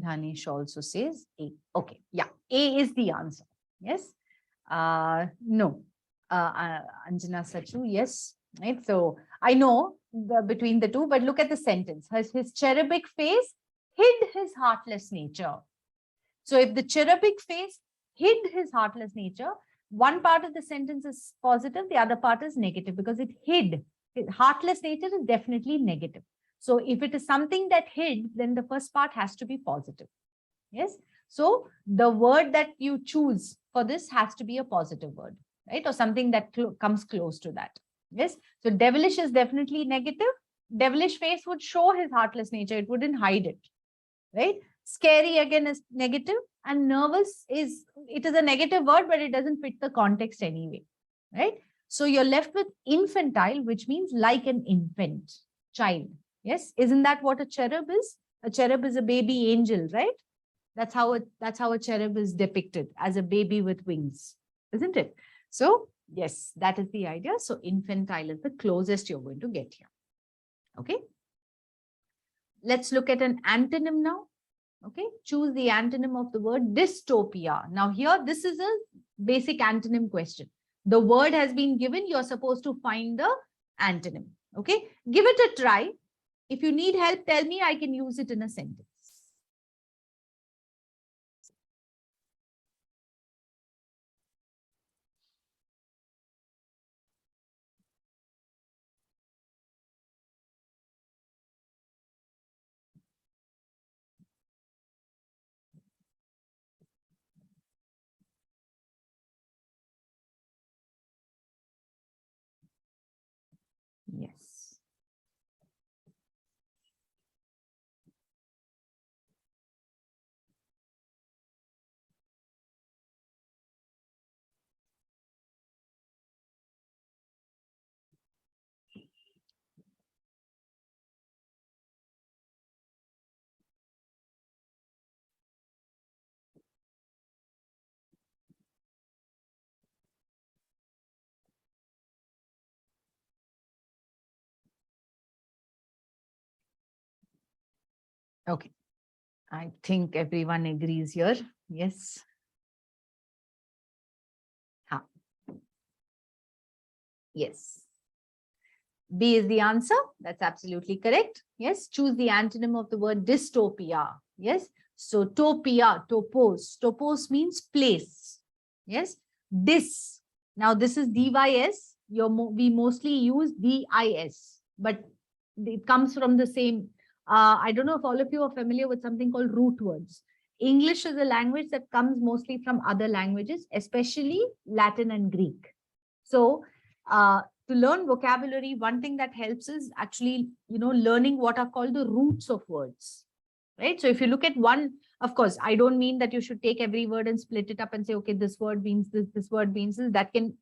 Dhanish also says A. Okay. Yeah. A is the answer. Yes. No. Anjana, Sachu. Yes. Right. So I know between the two, but look at the sentence. His cherubic face hid his heartless nature. So if the cherubic face hid his heartless nature, one part of the sentence is positive, the other part is negative, because it hid. Heartless nature is definitely negative. So if it is something that hid, then the first part has to be positive. Yes. So the word that you choose for this has to be a positive word, right? Or something that comes close to that. Yes. So devilish is definitely negative. Devilish face would show his heartless nature. It wouldn't hide it, right? Scary again is negative, and nervous is, it is a negative word, but it doesn't fit the context anyway, right? So you're left with infantile, which means like an infant, child. Yes. Isn't that what a cherub is? A cherub is a baby angel, right? That's how a cherub is depicted, as a baby with wings, isn't it? So yes, that is the idea. So infantile is the closest you're going to get here. Okay. Let's look at an antonym now. Okay. Choose the antonym of the word dystopia. Now here, this is a basic antonym question. The word has been given. You're supposed to find the antonym. Okay. Give it a try. If you need help, tell me. I can use it in a sentence. Yes. Okay. I think everyone agrees here. Yes. Ha. Yes. B is the answer. That's absolutely correct. Yes. Choose the antonym of the word dystopia. Yes. So topia, topos. Topos means place. Yes. Dis. Now this is dys. We mostly use dis, but it comes from the same. I don't know if all of you are familiar with something called root words. English is a language that comes mostly from other languages, especially Latin and Greek. So to learn vocabulary, one thing that helps is actually, learning what are called the roots of words, right? So if you look at one, of course, I don't mean that you should take every word and split it up and say, okay, this word means this word means this. That can,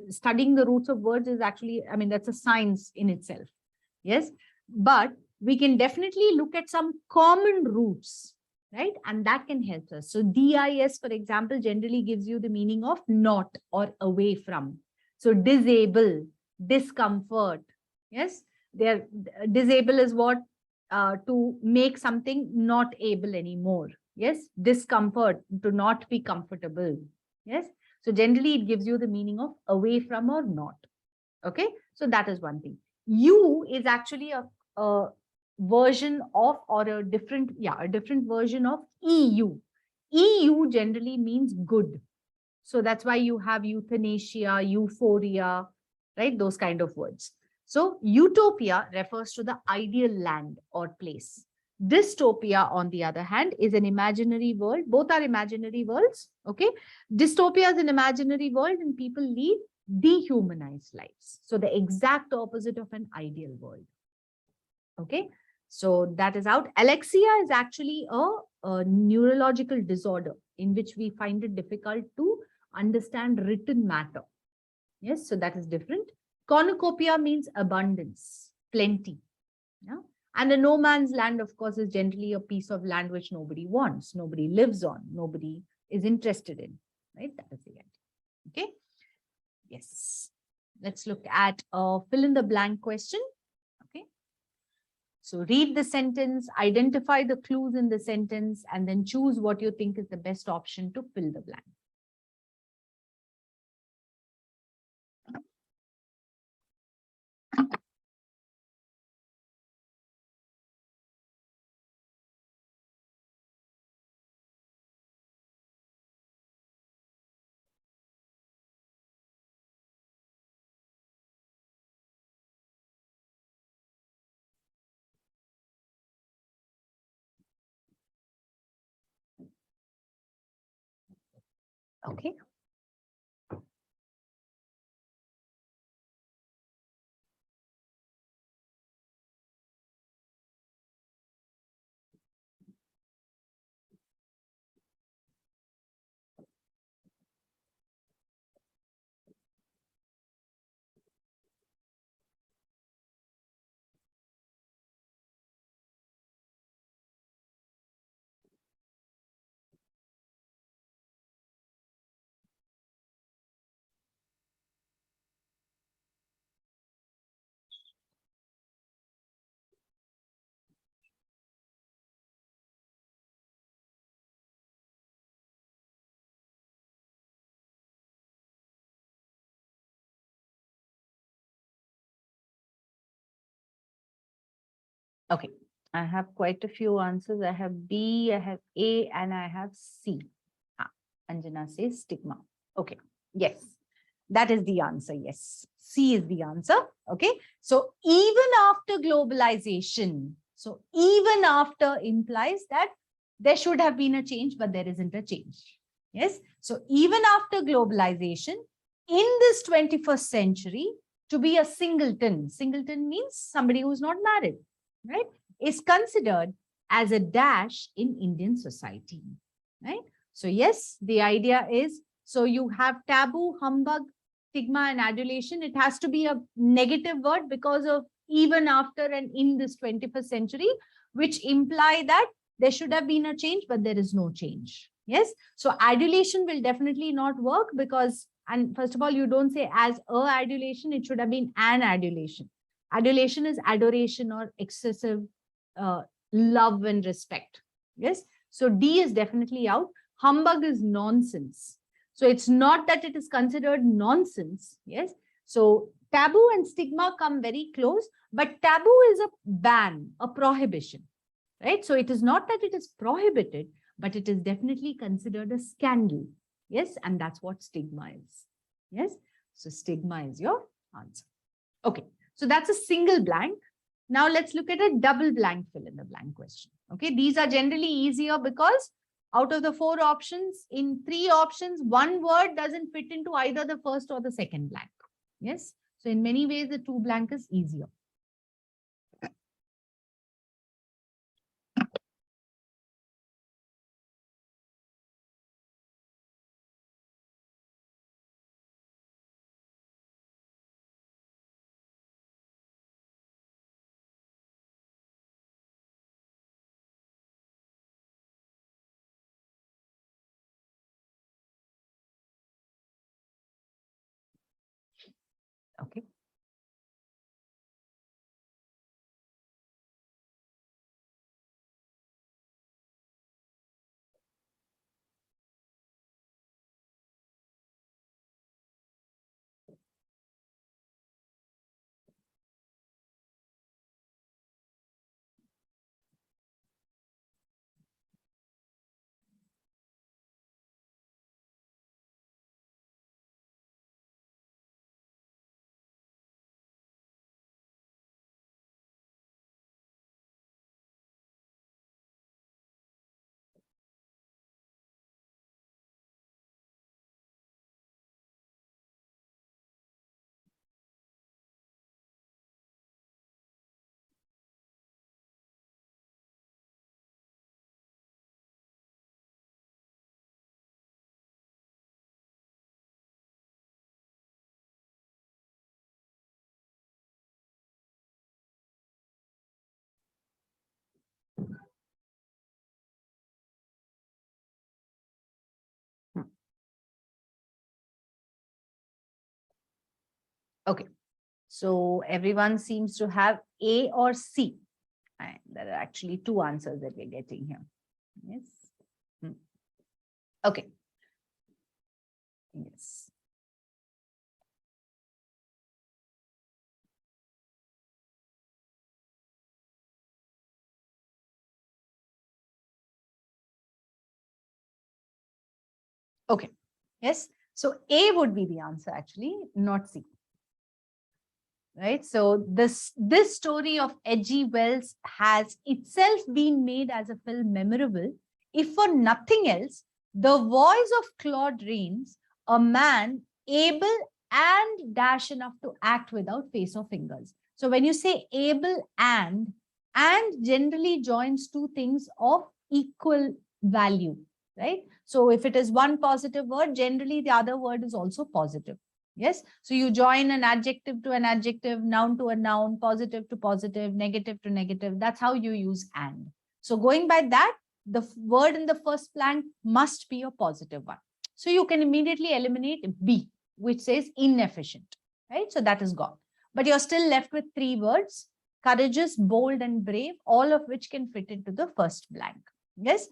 studying the roots of words is actually, I mean, that's a science in itself. Yes. But we can definitely look at some common roots, right? And that can help us. So DIS, for example, generally gives you the meaning of not or away from. So disable, discomfort. Yes. Disable is what? To make something not able anymore. Yes. Discomfort, to not be comfortable. Yes. So generally it gives you the meaning of away from or not. Okay. So that is one thing. U is actually a version of, or a different version of EU. EU generally means good. So that's why you have euthanasia, euphoria, right? Those kind of words. So utopia refers to the ideal land or place. Dystopia, on the other hand, is an imaginary world. Both are imaginary worlds. Okay. Dystopia is an imaginary world and people lead dehumanized lives. So the exact opposite of an ideal world. Okay. So that is out. Alexia is actually a neurological disorder in which we find it difficult to understand written matter. Yes, so that is different. Cornucopia means abundance, plenty. Yeah? And a no man's land, of course, is generally a piece of land which nobody wants, nobody lives on, nobody is interested in. Right? That is the end. Okay. Yes. Let's look at a fill in the blank question. Okay. So read the sentence, identify the clues in the sentence, and then choose what you think is the best option to fill the blank. Okay. Okay, I have quite a few answers. I have B, I have A, and I have C. Anjana says stigma. Okay, yes, that is the answer. Yes, C is the answer. Okay, so even after globalization, so even after implies that there should have been a change, but there isn't a change. Yes, so even after globalization, in this 21st century, to be a singleton means somebody who's not married, right, is considered as a dash in Indian society, right? So yes, the idea is, so you have taboo, humbug, stigma, and adulation. It has to be a negative word because of even after and in this 21st century, which imply that there should have been a change, but there is no change. Yes. So adulation will definitely not work because, and first of all, you don't say as a adulation, it should have been an adulation. Adulation is adoration or excessive love and respect. Yes. So D is definitely out. Humbug is nonsense. So it's not that it is considered nonsense. Yes. So taboo and stigma come very close, but taboo is a ban, a prohibition, right? So it is not that it is prohibited, but it is definitely considered a scandal. Yes. And that's what stigma is. Yes. So stigma is your answer. Okay. So that's a single blank. Now let's look at a double blank fill in the blank question. Okay. These are generally easier because out of the 4 options, in 3 options, one word doesn't fit into either the first or the second blank. Yes. So in many ways, the 2 blank is easier. Okay. Okay. So everyone seems to have A or C. And there are actually 2 answers that we're getting here. Yes. Okay. Yes. Okay. Yes. So A would be the answer actually, not C. Right. So this story of H.G. Wells has itself been made as a film memorable, if for nothing else, The voice of Claude Rains, a man able and dash enough to act without face or fingers. So when you say able and generally joins two things of equal value, right? So if it is one positive word, generally the other word is also positive. Yes. So you join an adjective to an adjective, noun to a noun, positive to positive, negative to negative. That's how you use and. So going by that, the word in the first blank must be a positive one. So you can immediately eliminate B, which says inefficient, right? So that is gone. But you're still left with three words: courageous, bold, and brave, all of which can fit into the first blank. Yes.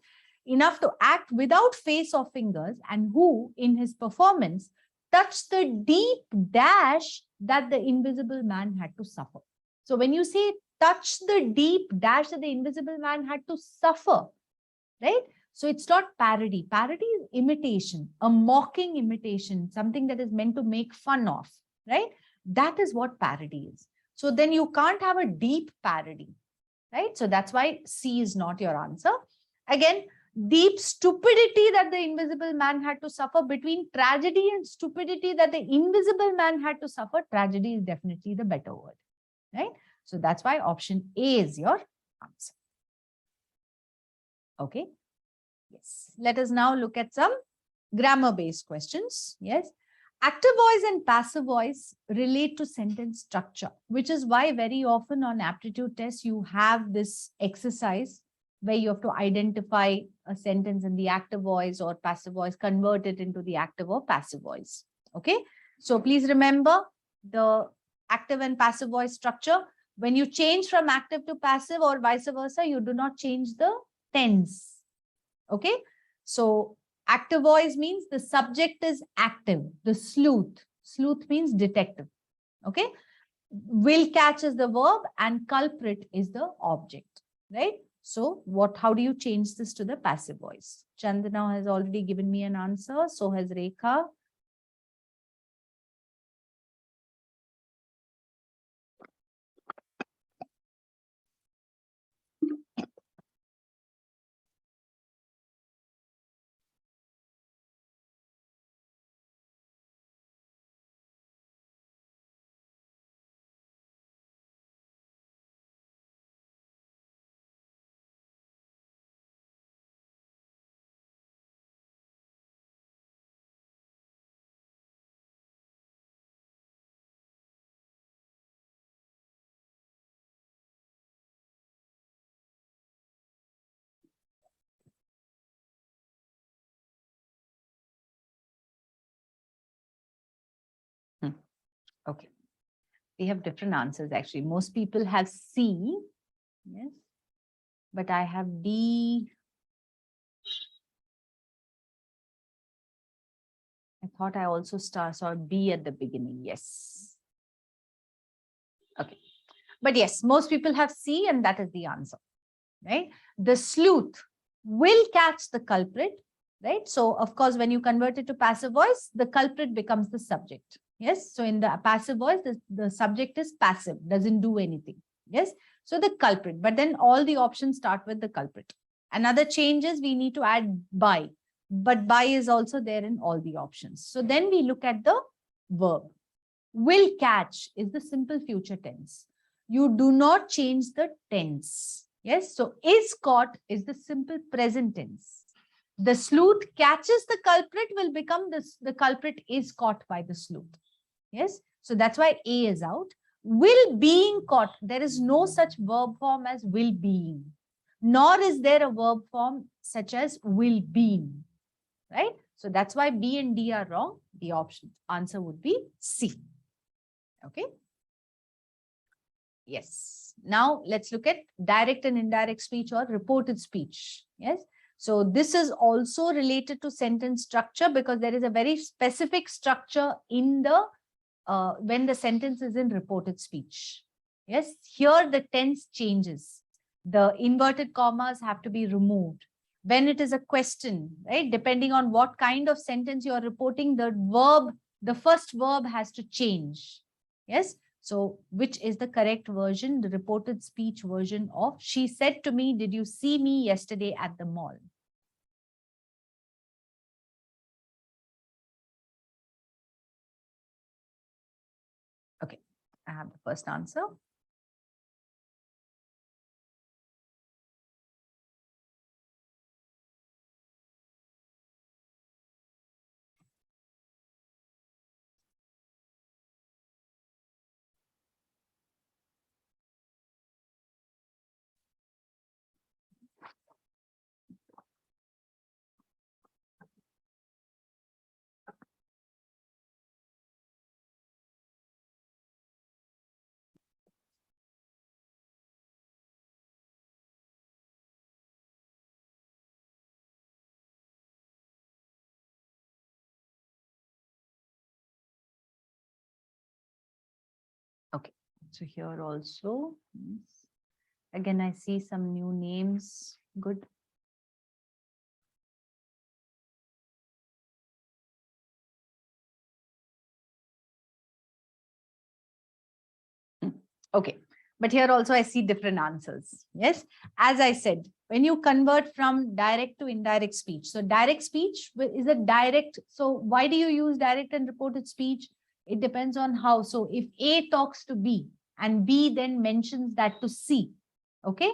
Enough to act without face or fingers, and who, in his performance, touched the deep dash that the invisible man had to suffer. So when you say touch the deep dash that the invisible man had to suffer, right? So it's not parody. Parody is imitation, a mocking imitation, something that is meant to make fun of, right? That is what parody is. So then you can't have a deep parody, right? So that's why C is not your answer. Again, deep stupidity that the invisible man had to suffer. Between tragedy and stupidity that the invisible man had to suffer, tragedy is definitely the better word, right? So that's why option A is your answer. Okay. Yes. Let us now look at some grammar-based questions. Yes. Active voice and passive voice relate to sentence structure, which is why very often on aptitude tests, you have this exercise where you have to identify a sentence in the active voice or passive voice, convert it into the active or passive voice. Okay. So please remember the active and passive voice structure. When you change from active to passive or vice versa, you do not change the tense. Okay. So active voice means the subject is active. The sleuth. Sleuth means detective. Okay. Will catch is the verb and culprit is the object. Right. So how do you change this to the passive voice? Chandana has already given me an answer. So has Rekha. Okay. We have different answers actually. Most people have C. Yes. But I have D. I thought I also saw B at the beginning. Yes. Okay. But yes, most people have C and that is the answer, right? The sleuth will catch the culprit, right? So of course, when you convert it to passive voice, the culprit becomes the subject. Yes. So in the passive voice, the subject is passive, doesn't do anything. Yes. So the culprit, but then all the options start with the culprit. Another change is we need to add by, but by is also there in all the options. So then we look at the verb. Will catch is the simple future tense. You do not change the tense. Yes. So is caught is the simple present tense. The sleuth catches the culprit will become the culprit is caught by the sleuth. Yes. So that's why A is out. Will being caught. There is no such verb form as will being, nor is there a verb form such as will being. Right. So that's why B and D are wrong. The option answer would be C. Okay. Yes. Now let's look at direct and indirect speech or reported speech. Yes. So this is also related to sentence structure because there is a very specific structure in the when the sentence is in reported speech. Yes. Here the tense changes. The inverted commas have to be removed. When it is a question, right? Depending on what kind of sentence you are reporting, the first verb has to change. Yes. So which is the correct version, the reported speech version of she said to me, did you see me yesterday at the mall? I have the first answer. Okay, so here also, yes. Again, I see some new names. Good. Okay, but here also I see different answers. Yes, as I said, when you convert from direct to indirect speech, so direct speech is a direct. So why do you use direct and reported speech? It depends on how. So if A talks to B and B then mentions that to C, okay,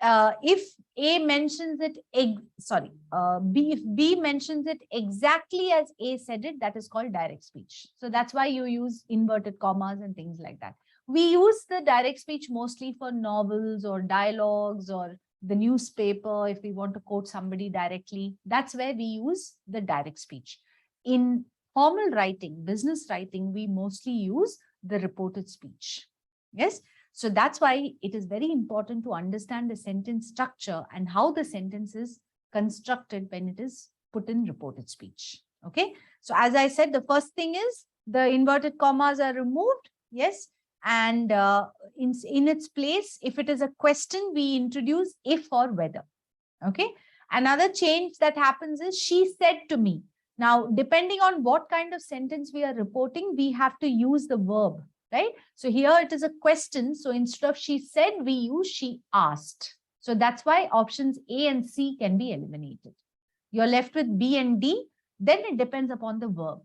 if A mentions it, if B mentions it exactly as A said it, that is called direct speech. So that's why you use inverted commas and things like that. We use the direct speech mostly for novels or dialogues or the newspaper. If we want to quote somebody directly, that's where we use the direct speech. In formal writing, business writing, we mostly use the reported speech. Yes. So that's why it is very important to understand the sentence structure and how the sentence is constructed when it is put in reported speech. Okay. So as I said, the first thing is the inverted commas are removed. Yes. And in its place, if it is a question, we introduce if or whether. Okay. Another change that happens is she said to me. Now, depending on what kind of sentence we are reporting, we have to use the verb, right? So here it is a question. So instead of she said, we use she asked. So that's why options A and C can be eliminated. You're left with B and D. Then it depends upon the verb.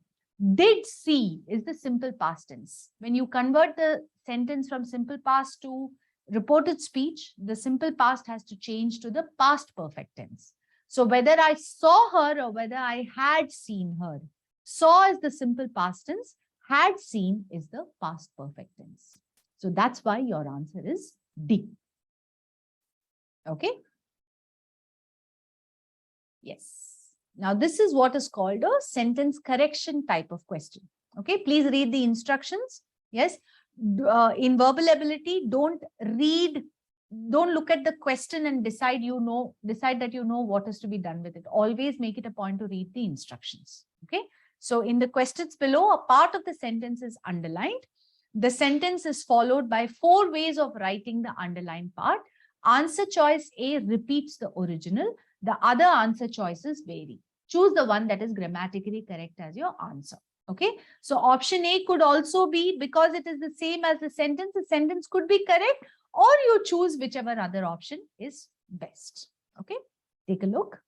Did see is the simple past tense. When you convert the sentence from simple past to reported speech, the simple past has to change to the past perfect tense. So whether I saw her or whether I had seen her, saw is the simple past tense, had seen is the past perfect tense. So that's why your answer is D. Okay. Yes. Now, this is what is called a sentence correction type of question. Okay, please read the instructions. Yes, in verbal ability, don't look at the question and decide that you know what is to be done with it. Always make it a point to read the instructions. Okay, so in the questions below, a part of the sentence is underlined. The sentence is followed by 4 ways of writing the underlined part. Answer choice A repeats the original. The other answer choices vary. Choose the one that is grammatically correct as your answer. Okay. So option A could also be, because it is the same as the sentence could be correct, or you choose whichever other option is best. Okay. Take a look.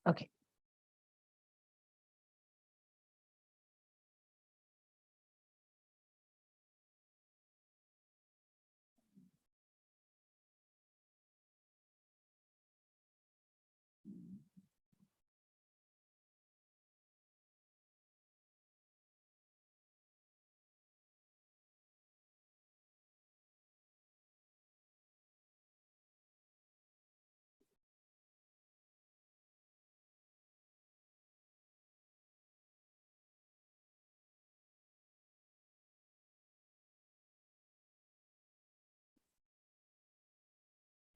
Okay.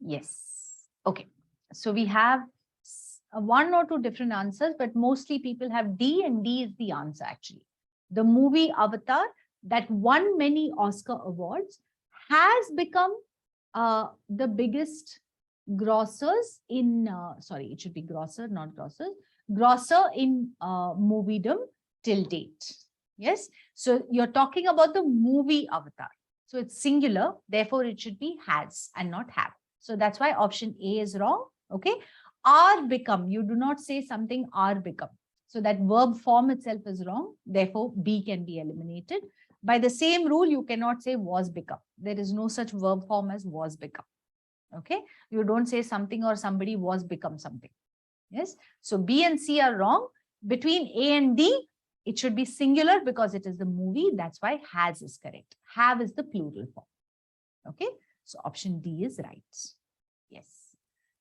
Yes. Okay. So we have one or two different answers, but mostly people have D, and D is the answer actually. The movie Avatar that won many Oscar awards has become the biggest grossers in, sorry, it should be grosser, not grossers, grosser in moviedom till date. Yes. So you're talking about the movie Avatar. So it's singular, therefore it should be has and not have. So that's why option A is wrong. Okay. Are become. You do not say something are become. So that verb form itself is wrong. Therefore, B can be eliminated. By the same rule, you cannot say was become. There is no such verb form as was become. Okay. You don't say something or somebody was become something. Yes. So B and C are wrong. Between A and D, it should be singular because it is the movie. That's why has is correct. Have is the plural form. Okay. So option D is right. Yes.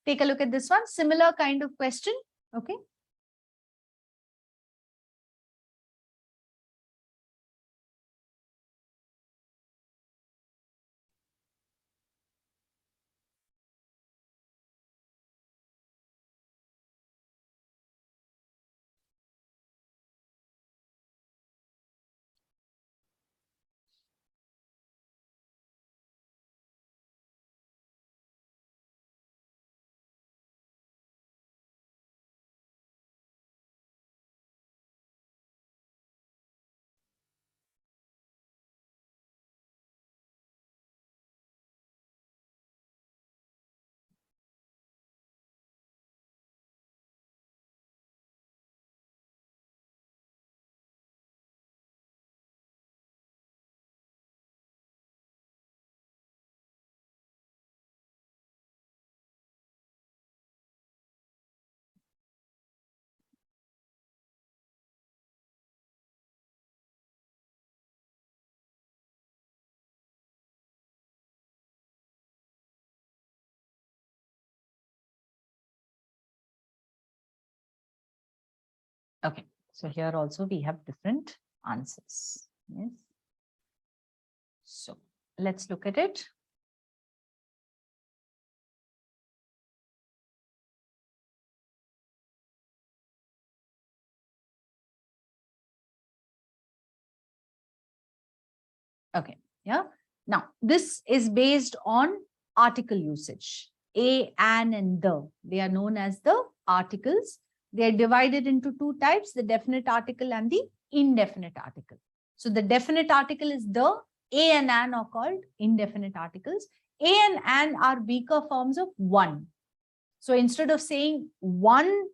Take a look at this one. Similar kind of question. Okay. Okay. So here also we have different answers. Yes. So let's look at it. Okay. Yeah. Now, this is based on article usage. A, an, and the. They are known as the articles. They are divided into two types, the definite article and the indefinite article. So the definite article is the. A and an are called indefinite articles. A and an are weaker forms of one. So instead of saying one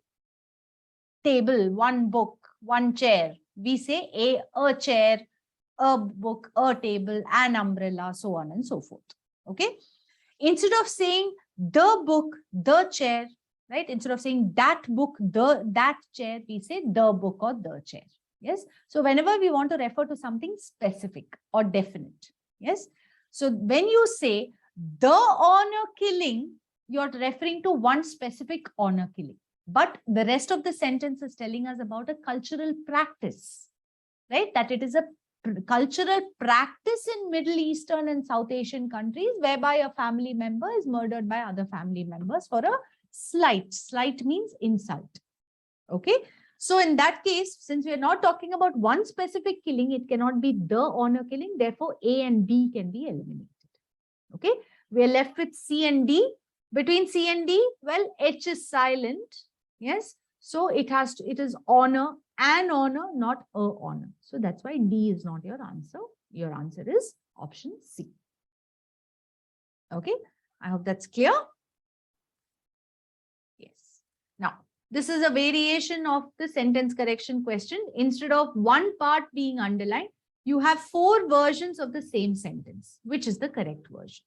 table, one book, one chair, we say a chair, a book, a table, an umbrella, so on and so forth. Okay. Instead of saying the book, the chair, right? Instead of saying that book, that chair, we say the book or the chair. Yes. So whenever we want to refer to something specific or definite. Yes. So when you say the honor killing, you're referring to one specific honor killing. But the rest of the sentence is telling us about a cultural practice, right? That it is a cultural practice in Middle Eastern and South Asian countries whereby a family member is murdered by other family members for a slight. Slight means insult. Okay. So in that case, since we are not talking about one specific killing, it cannot be the honor killing. Therefore, A and B can be eliminated. Okay. We are left with C and D. Between C and D, well, H is silent. Yes. So it is honor, an honor, not a honor. So that's why D is not your answer. Your answer is option C. Okay. I hope that's clear. Yes. Now, this is a variation of the sentence correction question. Instead of one part being underlined, you have 4 versions of the same sentence. Which is the correct version?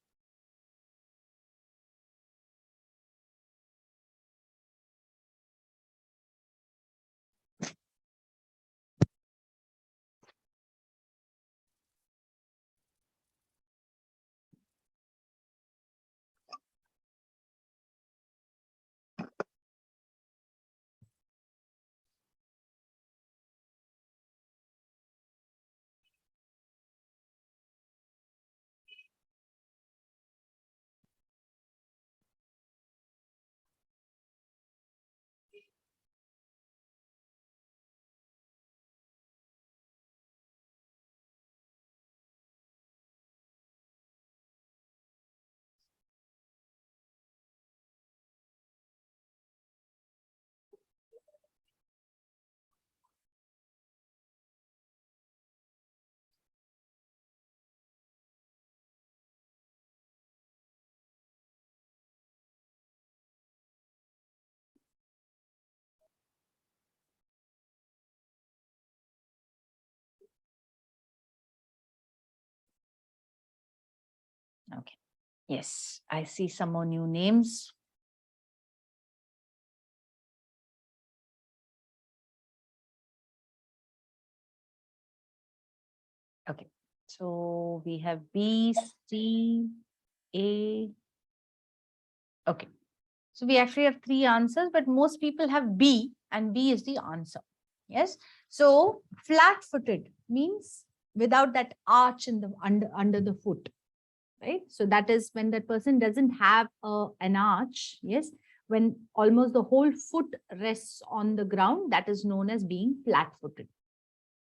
Okay. Yes, I see some more new names. Okay. So we have B, C, A. Okay. So we actually have three answers, but most people have B, and B is the answer. Yes. So flat-footed means without that arch in the under the foot, right? So that is when that person doesn't have an arch. Yes. When almost the whole foot rests on the ground, that is known as being flat-footed,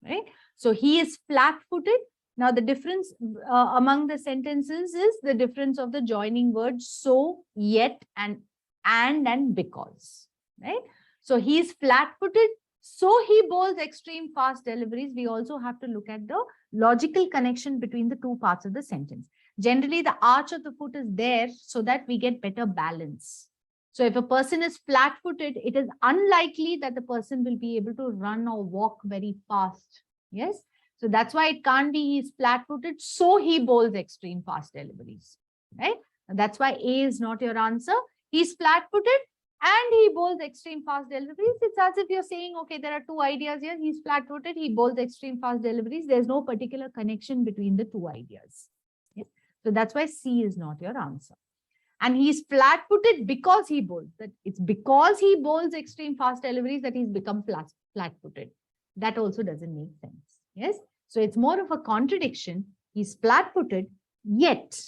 right? So he is flat-footed. Now the difference among the sentences is the difference of the joining words so, yet, and because, right? So he is flat-footed, so he bowls extreme fast deliveries. We also have to look at the logical connection between the two parts of the sentence. Generally, the arch of the foot is there so that we get better balance. So if a person is flat-footed, it is unlikely that the person will be able to run or walk very fast. Yes. So that's why it can't be he's flat-footed, so he bowls extreme fast deliveries. Right. And that's why A is not your answer. He's flat-footed and he bowls extreme fast deliveries. It's as if you're saying, okay, there are two ideas here. He's flat-footed, he bowls extreme fast deliveries. There's no particular connection between the two ideas. Yes. So that's why C is not your answer. And he's flat-footed because he bowls. That it's because he bowls extreme fast deliveries that he's become flat-footed. That also doesn't make sense. Yes. So it's more of a contradiction. He's flat-footed, yet,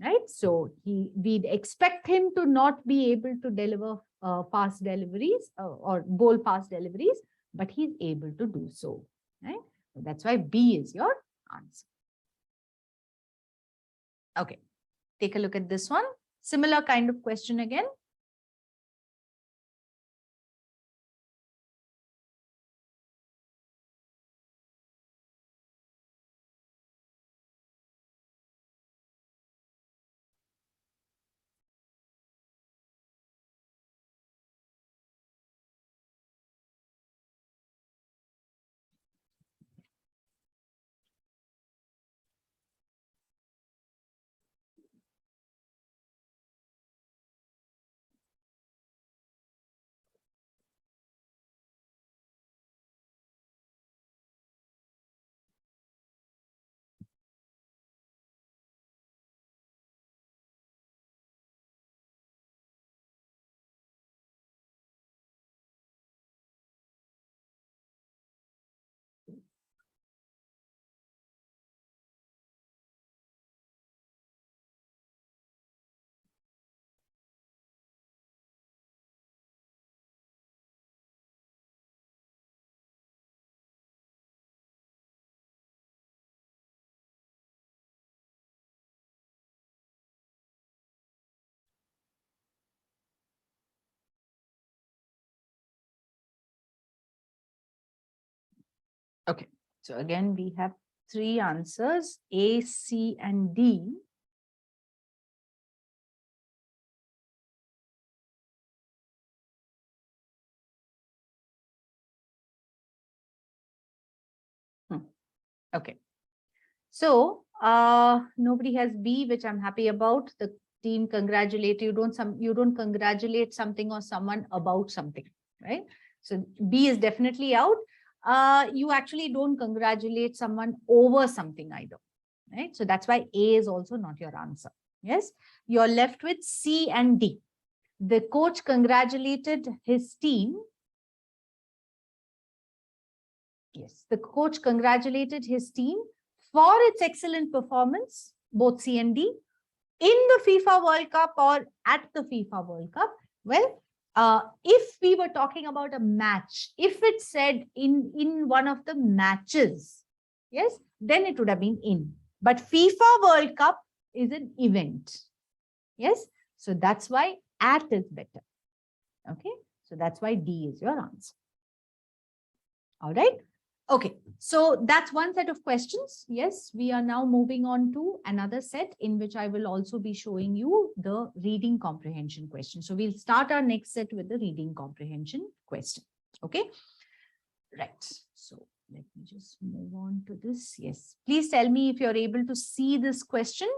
right? So we'd expect him to not be able to deliver fast deliveries or bowl fast deliveries, but he's able to do so. Right. So that's why B is your answer. Okay. Take a look at this one. Similar kind of question again. Okay, so again, we have three answers, A, C, and D. Okay, so nobody has B, which I'm happy about. The team congratulate you. You don't congratulate something or someone about something, right? So B is definitely out. You actually don't congratulate someone over something either, right? So that's why A is also not your answer. Yes, you're left with C and D. The coach congratulated his team. Yes, the coach congratulated his team for its excellent performance, both C and D, in the FIFA World Cup or at the FIFA World Cup. Well, if we were talking about a match, if it said in one of the matches, yes, then it would have been in. But FIFA World Cup is an event. Yes, so that's why at is better. Okay, so that's why D is your answer. All right. Okay, so that's one set of questions. Yes, we are now moving on to another set in which I will also be showing you the reading comprehension question. So we'll start our next set with the reading comprehension question. Okay, right. So let me just move on to this. Yes, please tell me if you're able to see this question.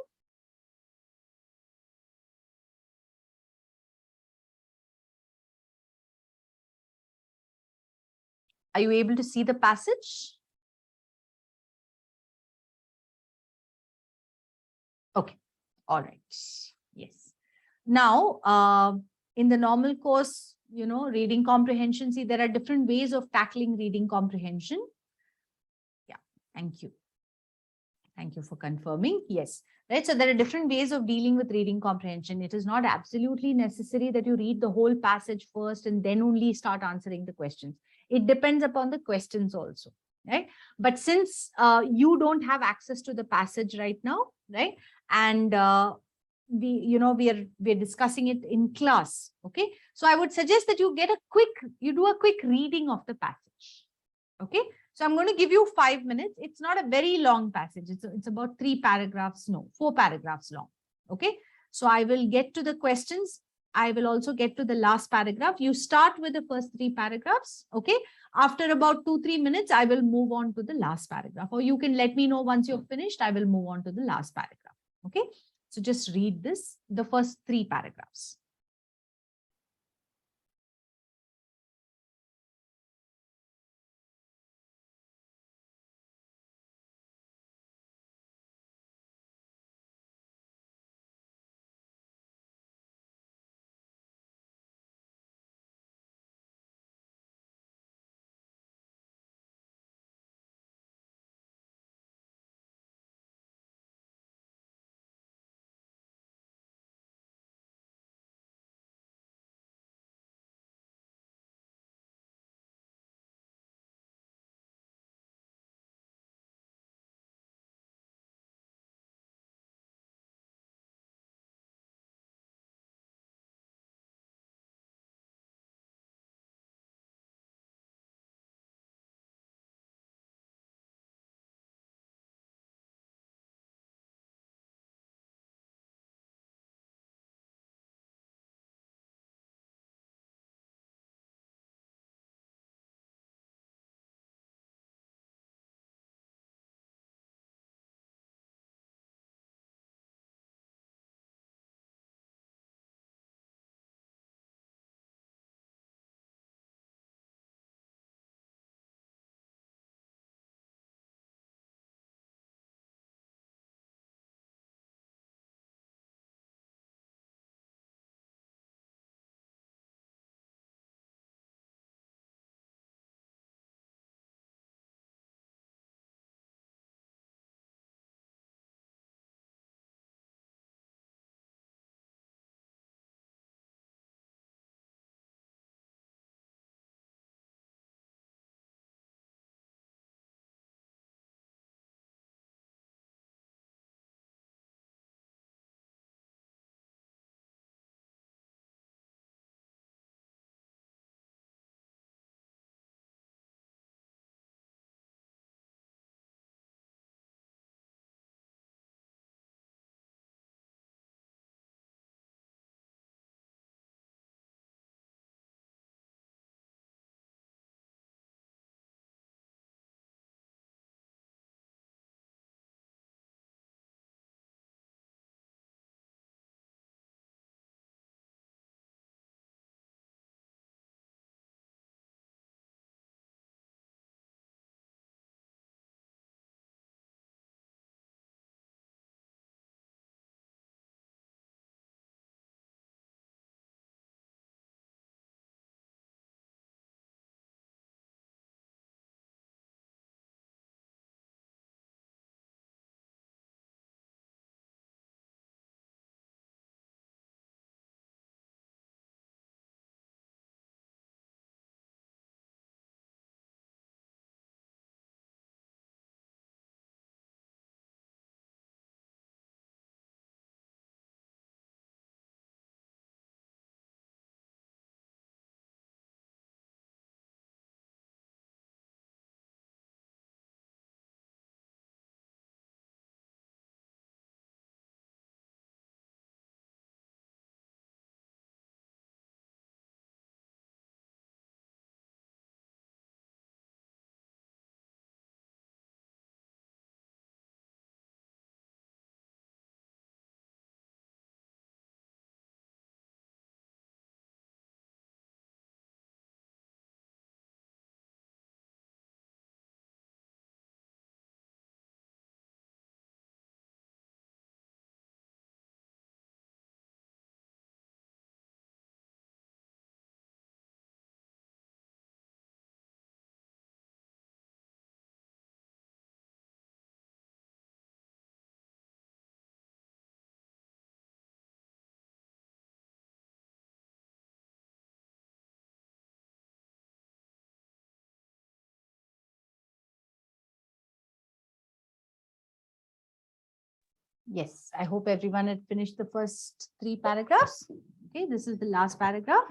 Are you able to see the passage? Okay. All right. Yes. Now, in the normal course, reading comprehension, see, there are different ways of tackling reading comprehension. Yeah. Thank you. Thank you for confirming. Yes. Right. So there are different ways of dealing with reading comprehension. It is not absolutely necessary that you read the whole passage first and then only start answering the questions. It depends upon the questions also. Right. But since you don't have access to the passage right now, right, and we're discussing it in class. Okay. So I would suggest that you do a quick reading of the passage. Okay. So I'm going to give you 5 minutes. It's not a very long passage. It's about 4 paragraphs long. Okay. So I will get to the questions. I will also get to the last paragraph. You start with the first 3 paragraphs. Okay. After about 2-3 minutes, I will move on to the last paragraph, or you can let me know once you've finished. I will move on to the last paragraph. Okay. So just read the first 3 paragraphs. Yes, I hope everyone had finished the first 3 paragraphs. Okay, this is the last paragraph.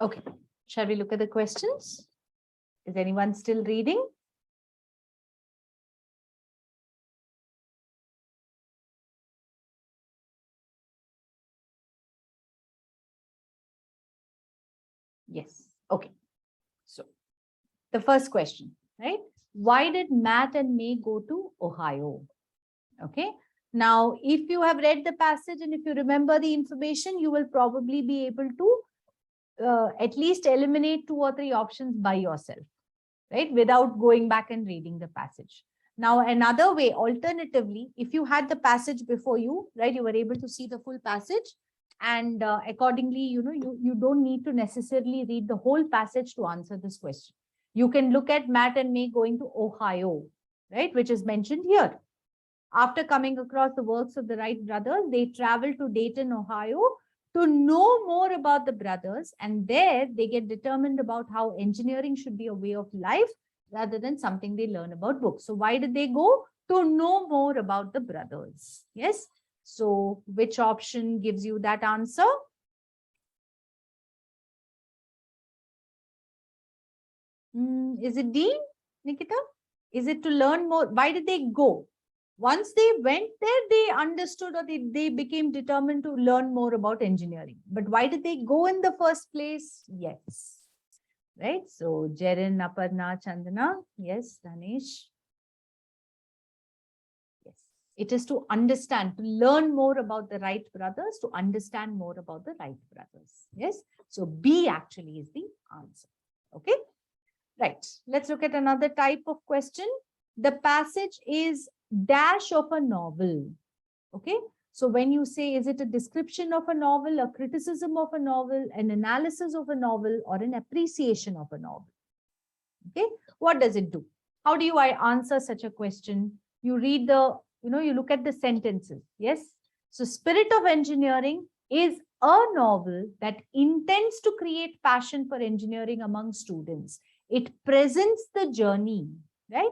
Okay, shall we look at the questions? Is anyone still reading? Yes. Okay. So the first question, right? Why did Matt and May go to Ohio? Okay. Now, if you have read the passage and if you remember the information, you will probably be able to at least eliminate 2 or 3 options by yourself, right? Without going back and reading the passage. Now, another way, alternatively, if you had the passage before you, right, you were able to see the full passage. And accordingly, you don't need to necessarily read the whole passage to answer this question. You can look at Matt and May going to Ohio, right, which is mentioned here. After coming across the works of the Wright brothers, they traveled to Dayton, Ohio to know more about the brothers. And there they get determined about how engineering should be a way of life rather than something they learn about books. So why did they go? To know more about the brothers. Yes. So which option gives you that answer? Is it D, Nikita? Is it to learn more? Why did they go? Once they went there, they understood or they became determined to learn more about engineering. But why did they go in the first place? Yes. Right. So Jaren, Aparna, Chandana. Yes, Danish. Yes. It is to understand, to learn more about the Wright brothers, to understand more about the Wright brothers. Yes. So B actually is the answer. Okay. Right. Let's look at another type of question. The passage is dash of a novel. Okay. So when you say, is it a description of a novel, a criticism of a novel, an analysis of a novel, or an appreciation of a novel? Okay. What does it do? How do I answer such a question? You read the, you look at the sentences. Yes. So Spirit of Engineering is a novel that intends to create passion for engineering among students. It presents the journey, right?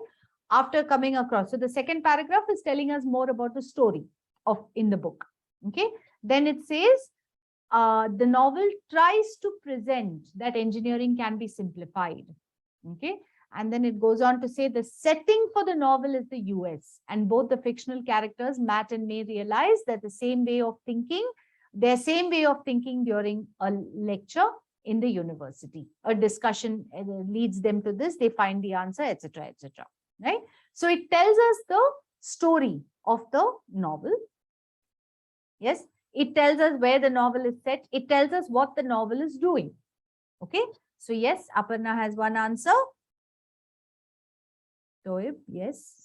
After coming across. So the second paragraph is telling us more about the story of in the book. Okay. Then it says, the novel tries to present that engineering can be simplified. Okay. And then it goes on to say the setting for the novel is the US, and both the fictional characters, Matt and May, realize that the same way of thinking Their same way of thinking during a lecture in the university. A discussion leads them to this, they find the answer, etc., etc. Right? So it tells us the story of the novel. Yes, it tells us where the novel is set. It tells us what the novel is doing. Okay, so yes, Aparna has one answer. Toib, yes.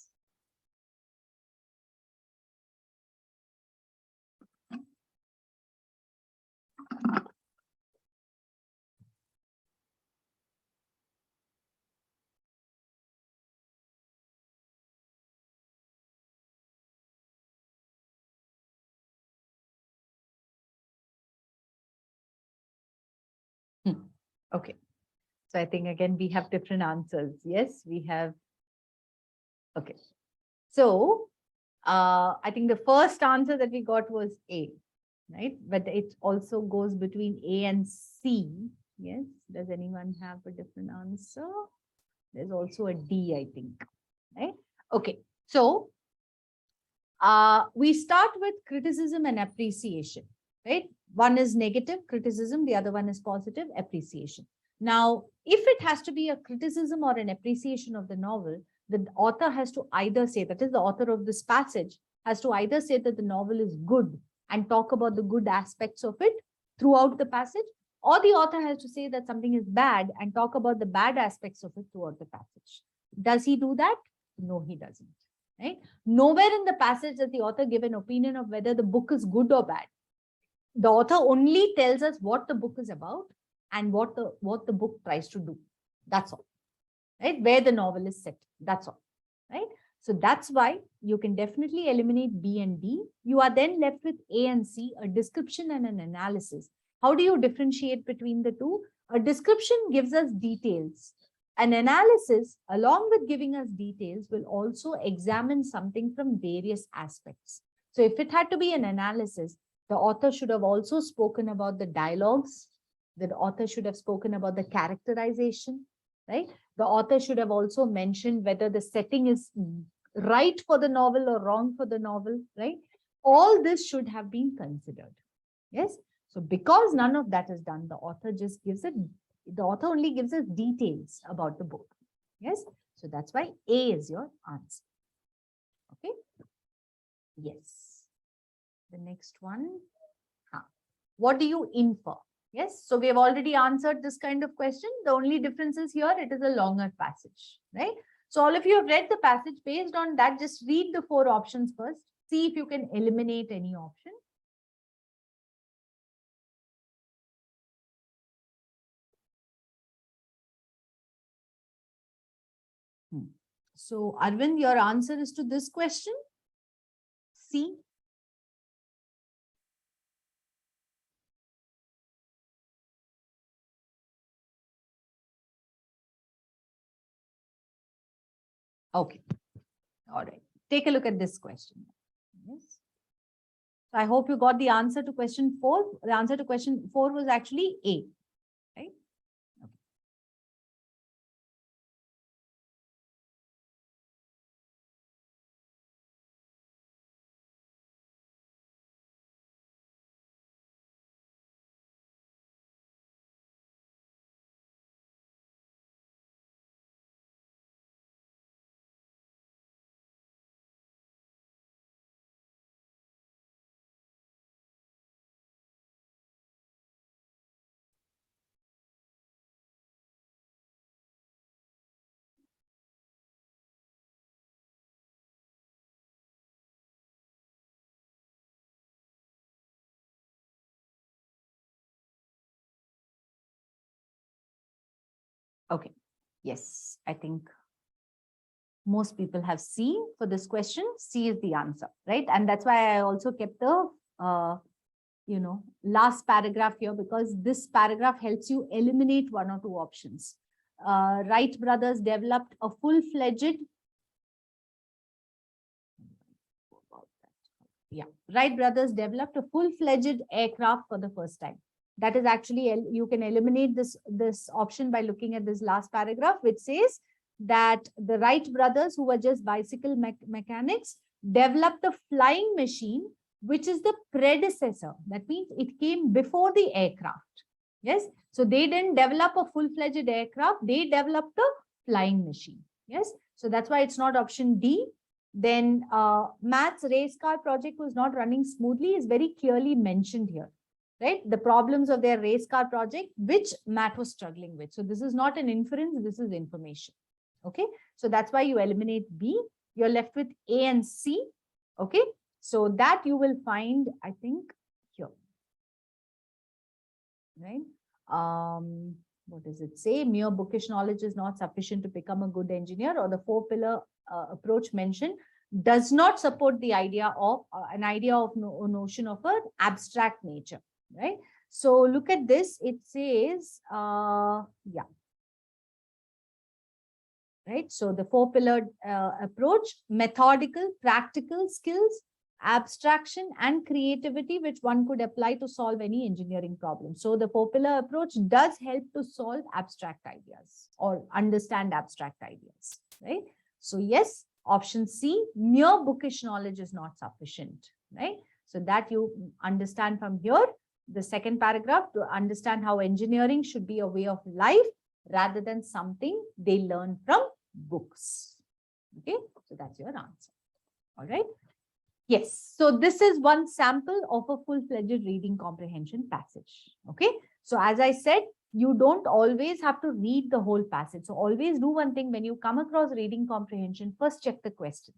Okay. So I think again, we have different answers. Yes, we have. Okay. So I think the first answer that we got was A, right? But it also goes between A and C. Yes. Does anyone have a different answer? There's also a D, I think. Right? Okay. So we start with criticism and appreciation, right? One is negative criticism, the other one is positive appreciation. Now, if it has to be a criticism or an appreciation of the novel, the author has to either say, that is the author of this passage, has to either say that the novel is good and talk about the good aspects of it throughout the passage, or the author has to say that something is bad and talk about the bad aspects of it throughout the passage. Does he do that? No, he doesn't. Right? Nowhere in the passage does the author give an opinion of whether the book is good or bad. The author only tells us what the book is about and what the book tries to do. That's all. Right? Where the novel is set. That's all. Right? So that's why you can definitely eliminate B and D. You are then left with A and C, a description and an analysis. How do you differentiate between the two? A description gives us details. An analysis, along with giving us details, will also examine something from various aspects. So if it had to be an analysis, the author should have also spoken about the dialogues. The author should have spoken about the characterization, right? The author should have also mentioned whether the setting is right for the novel or wrong for the novel, right? All this should have been considered. Yes. So because none of that is done, the author just gives it, the author only gives us details about the book. Yes. So that's why A is your answer. Okay. Yes. The next one. What do you infer? Yes. So we have already answered this kind of question. The only difference is here, it is a longer passage, right? So all of you have read the passage. Based on that, just read the 4 options first. See if you can eliminate any option. So Arvind, your answer is to this question. C. Okay. All right. Take a look at this question. Yes. So I hope you got the answer to question 4. The answer to question 4 was actually A. Right? Okay. Okay. Yes, I think most people have C for this question. C is the answer, right? And that's why I also kept the, last paragraph here, because this paragraph helps you eliminate 1 or 2 options. Wright brothers developed a full-fledged, Wright brothers developed a full-fledged aircraft for the first time. That is actually, you can eliminate this option by looking at this last paragraph, which says that the Wright brothers, who were just bicycle mechanics, developed a flying machine which is the predecessor. That means it came before the aircraft. Yes. So they didn't develop a full-fledged aircraft. They developed a flying machine. Yes. So that's why it's not option D. Then Matt's race car project was not running smoothly is very clearly mentioned here. Right? The problems of their race car project, which Matt was struggling with. So this is not an inference, this is information. Okay. So that's why you eliminate B. You're left with A and C. Okay. So that you will find, I think, here. Right. What does it say? Mere bookish knowledge is not sufficient to become a good engineer, or the 4-pillar approach mentioned does not support the idea of notion of an abstract nature. Right. So look at this. It says, yeah. Right. So the 4-pillar approach: methodical, practical skills, abstraction, and creativity, which one could apply to solve any engineering problem. So the 4-pillar approach does help to solve abstract ideas or understand abstract ideas. Right. So yes, option C, mere bookish knowledge is not sufficient. Right. So that you understand from here. The second paragraph, to understand how engineering should be a way of life rather than something they learn from books. Okay, so that's your answer. All right. Yes, so this is one sample of a full-fledged reading comprehension passage. Okay, so as I said, you don't always have to read the whole passage. So always do one thing: when you come across reading comprehension, first check the questions.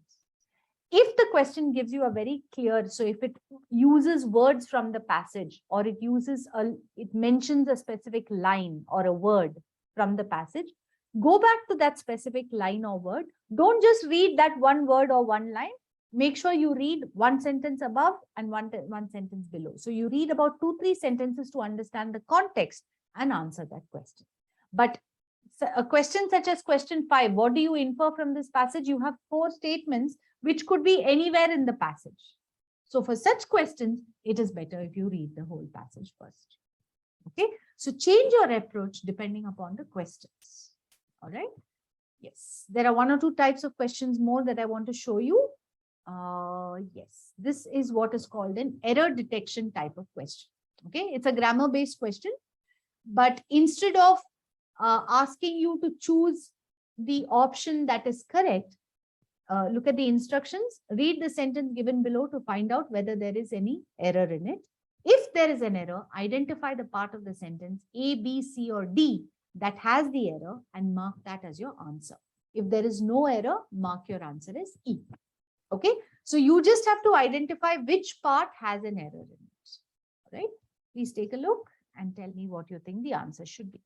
If the question gives you a very clear, so if it uses words from the passage, or it mentions a specific line or a word from the passage, go back to that specific line or word. Don't just read that one word or one line. Make sure you read one sentence above and one sentence below. So you read about 2-3 sentences to understand the context and answer that question. But a question such as question 5, what do you infer from this passage? You have 4 statements which could be anywhere in the passage. So for such questions, it is better if you read the whole passage first. Okay, so change your approach depending upon the questions. All right. Yes, there are 1 or 2 types of questions more that I want to show you. Yes, this is what is called an error detection type of question. Okay, it's a grammar based question, but instead of asking you to choose the option that is correct, look at the instructions, read the sentence given below to find out whether there is any error in it. If there is an error, identify the part of the sentence A, B, C, or D that has the error and mark that as your answer. If there is no error, mark your answer as E. Okay, so you just have to identify which part has an error in it. All right, please take a look and tell me what you think the answer should be.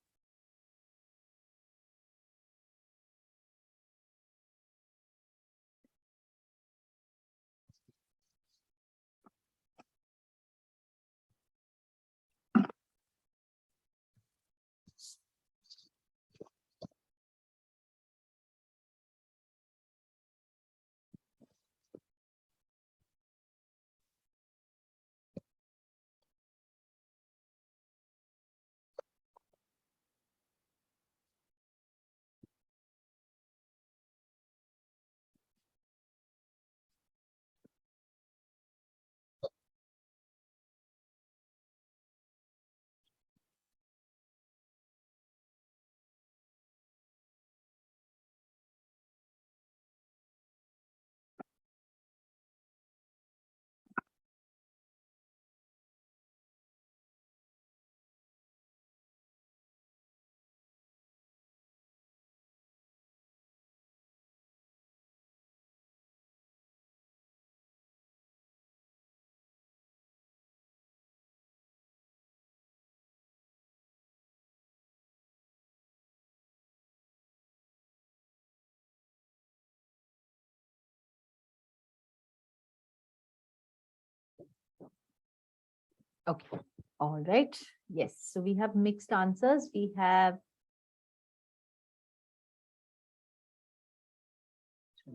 Okay, all right. Yes, so we have mixed answers. We have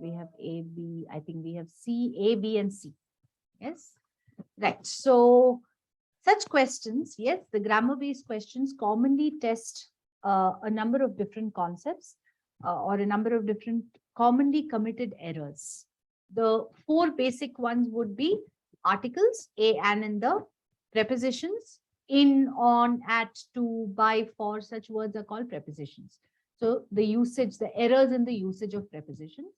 A, B, I think we have C, A, B, and C. Yes, right. So such questions, yes, the grammar-based questions commonly test a number of different concepts or a number of different commonly committed errors. The 4 basic ones would be articles, a, and in the prepositions. In, on, at, to, by, for, such words are called prepositions. So the usage, the errors in the usage of prepositions.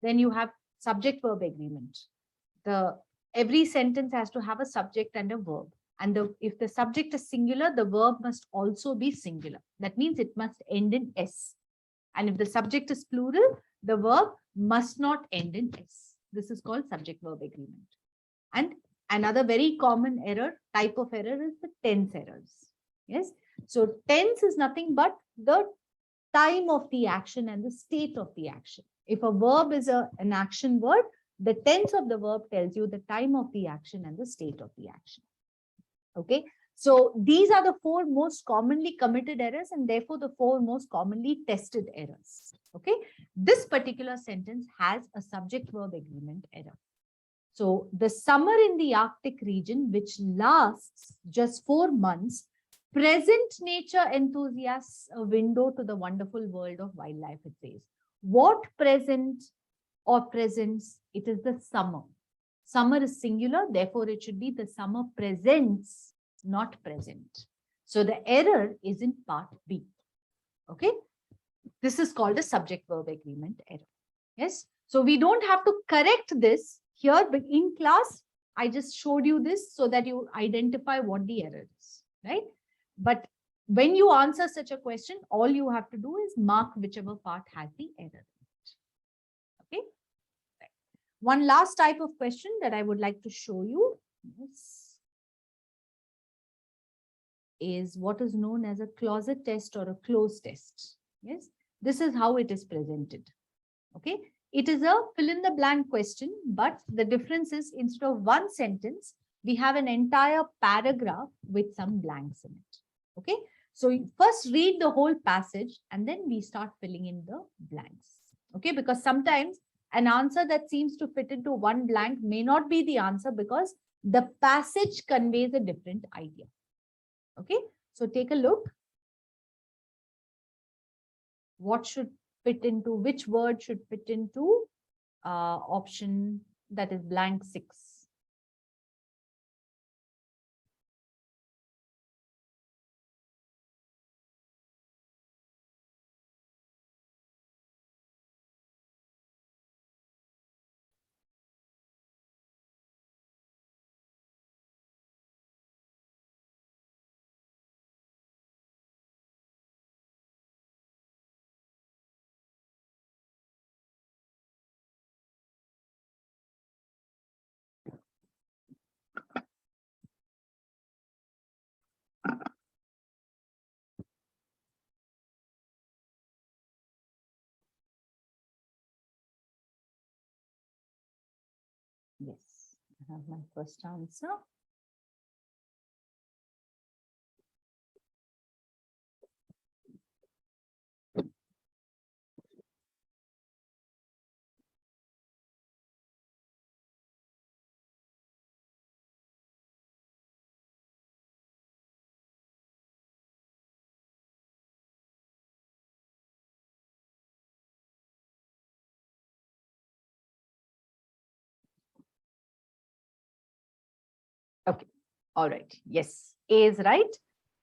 Then you have subject verb agreement. Every sentence has to have a subject and a verb. And if the subject is singular, the verb must also be singular. That means it must end in S. And if the subject is plural, the verb must not end in S. This is called subject verb agreement. And another very common type of error is the tense errors. Yes. So tense is nothing but the time of the action and the state of the action. If a verb is an action word, the tense of the verb tells you the time of the action and the state of the action. Okay. So these are the 4 most commonly committed errors and therefore the 4 most commonly tested errors. Okay. This particular sentence has a subject verb agreement error. So the summer in the Arctic region, which lasts just 4 months, present nature enthusiasts a window to the wonderful world of wildlife, it says. What present or presents? It is the summer. Summer is singular, therefore it should be the summer presents, not present. So the error is in part B. Okay. This is called a subject verb agreement error. Yes. So we don't have to correct this here, but in class, I just showed you this so that you identify what the error is, right? But when you answer such a question, all you have to do is mark whichever part has the error. Okay. Right. One last type of question that I would like to show you is what is known as a closet test or a close test. Yes. This is how it is presented. Okay. It is a fill in the blank question, but the difference is instead of one sentence, we have an entire paragraph with some blanks in it. Okay. So you first read the whole passage and then we start filling in the blanks. Okay. Because sometimes an answer that seems to fit into one blank may not be the answer because the passage conveys a different idea. Okay. So take a look. What should fit into, which word should fit into option that is blank 6. Yes, I have my first answer. Okay, all right. Yes, A is right.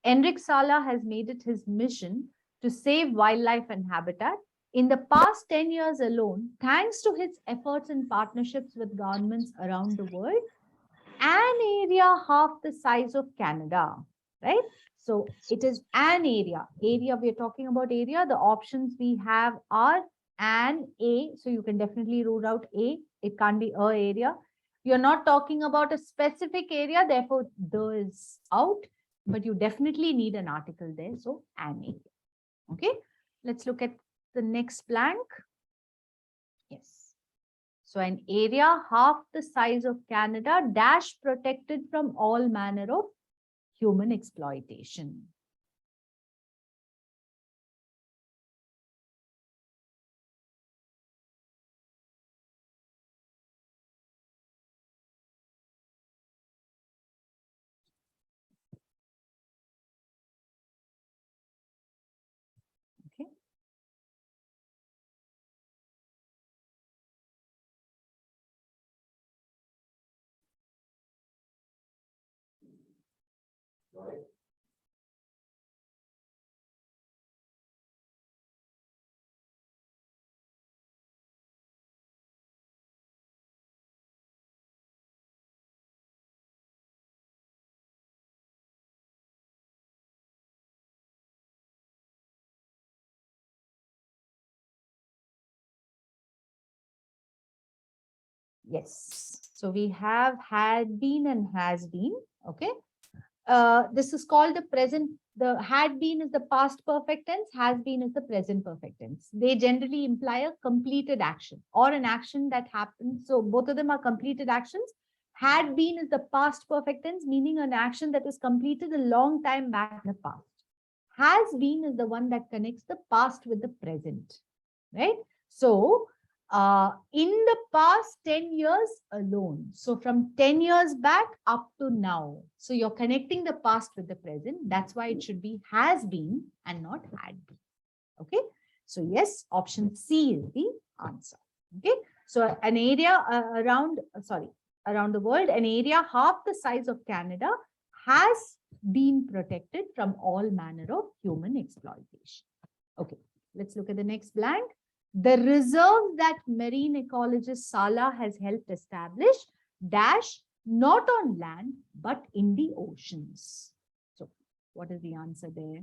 Enric Sala has made it his mission to save wildlife and habitat. In the past 10 years alone, thanks to his efforts and partnerships with governments around the world, an area half the size of Canada, right? So it is an area. Area, we're talking about area. The options we have are an, a. So you can definitely rule out A. It can't be a area. You're not talking about a specific area, therefore the is out, but you definitely need an article there. So an area. Okay, let's look at the next blank. Yes. So an area half the size of Canada, dash protected from all manner of human exploitation. Okay. Yes. So we have had been and has been. Okay. This is called the present. The had been is the past perfect tense, has been is the present perfect tense. They generally imply a completed action or an action that happened. So both of them are completed actions. Had been is the past perfect tense, meaning an action that was completed a long time back in the past. Has been is the one that connects the past with the present, right? So in the past 10 years alone. So from 10 years back up to now. So you're connecting the past with the present. That's why it should be has been and not had been. Okay. So yes, option C is the answer. Okay. So an area around the world, an area half the size of Canada has been protected from all manner of human exploitation. Okay. Let's look at the next blank. The reserve that marine ecologist Sala has helped establish, dash, not on land, but in the oceans. So what is the answer there?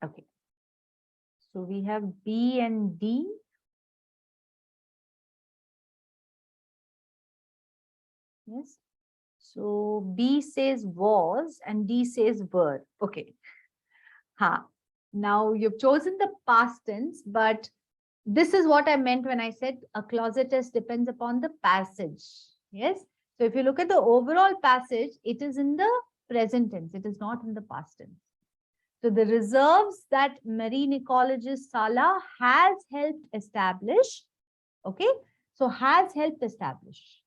Okay. So we have B and D. Yes. So B says was and D says were. Okay. Ha. Now you've chosen the past tense, but this is what I meant when I said a clausatus depends upon the passage. Yes. So if you look at the overall passage, it is in the present tense. It is not in the past tense. So the reserves that marine ecologist Sala has helped establish. Okay. So has helped establish.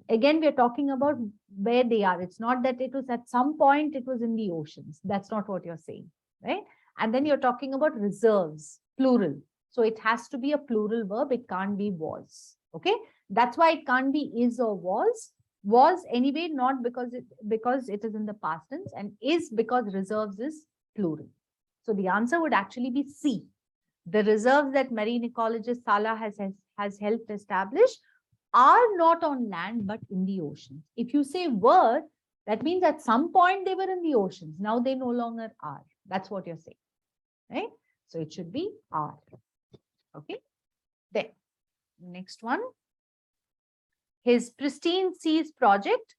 Again, we are talking about where they are. It's not that it was at some point, it was in the oceans. That's not what you're saying, right? And then you're talking about reserves, plural. So it has to be a plural verb. It can't be was. Okay. That's why it can't be is or was. Was anyway, not because it is in the past tense, and is because reserves is plural. So the answer would actually be C. The reserves that marine ecologist Sala has helped establish are not on land, but in the oceans. If you say were, that means at some point they were in the oceans. Now they no longer are. That's what you're saying, right? So it should be are. Okay. Then next one. His Pristine Seas project,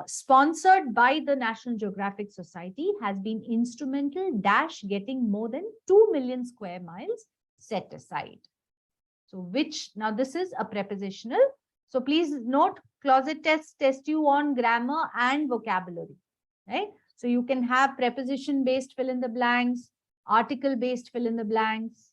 sponsored by the National Geographic Society, has been instrumental dash getting more than 2 million square miles set aside. So which, now this is a prepositional. So please note, closet test you on grammar and vocabulary, right? So you can have preposition based fill in the blanks, article based fill in the blanks.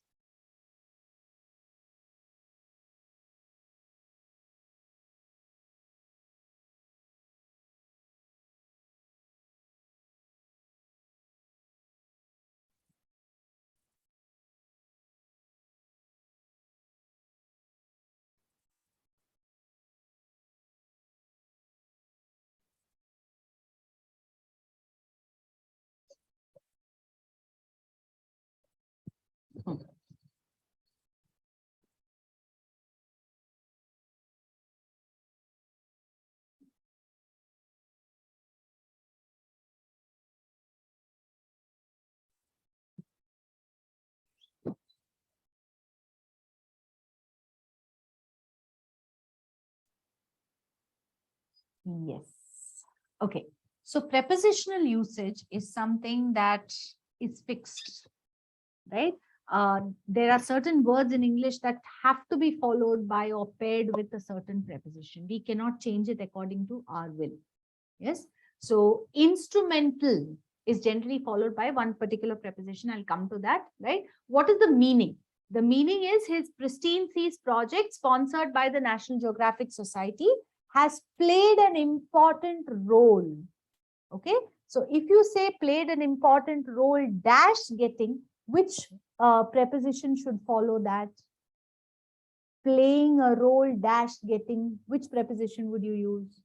Yes. Okay. So prepositional usage is something that is fixed, right? There are certain words in English that have to be followed by or paired with a certain preposition. We cannot change it according to our will. Yes. So instrumental is generally followed by one particular preposition. I'll come to that, right? What is the meaning? The meaning is his Pristine Seas project, sponsored by the National Geographic Society, has played an important role. Okay. So if you say played an important role dash getting, which preposition should follow that? Playing a role dash getting, which preposition would you use?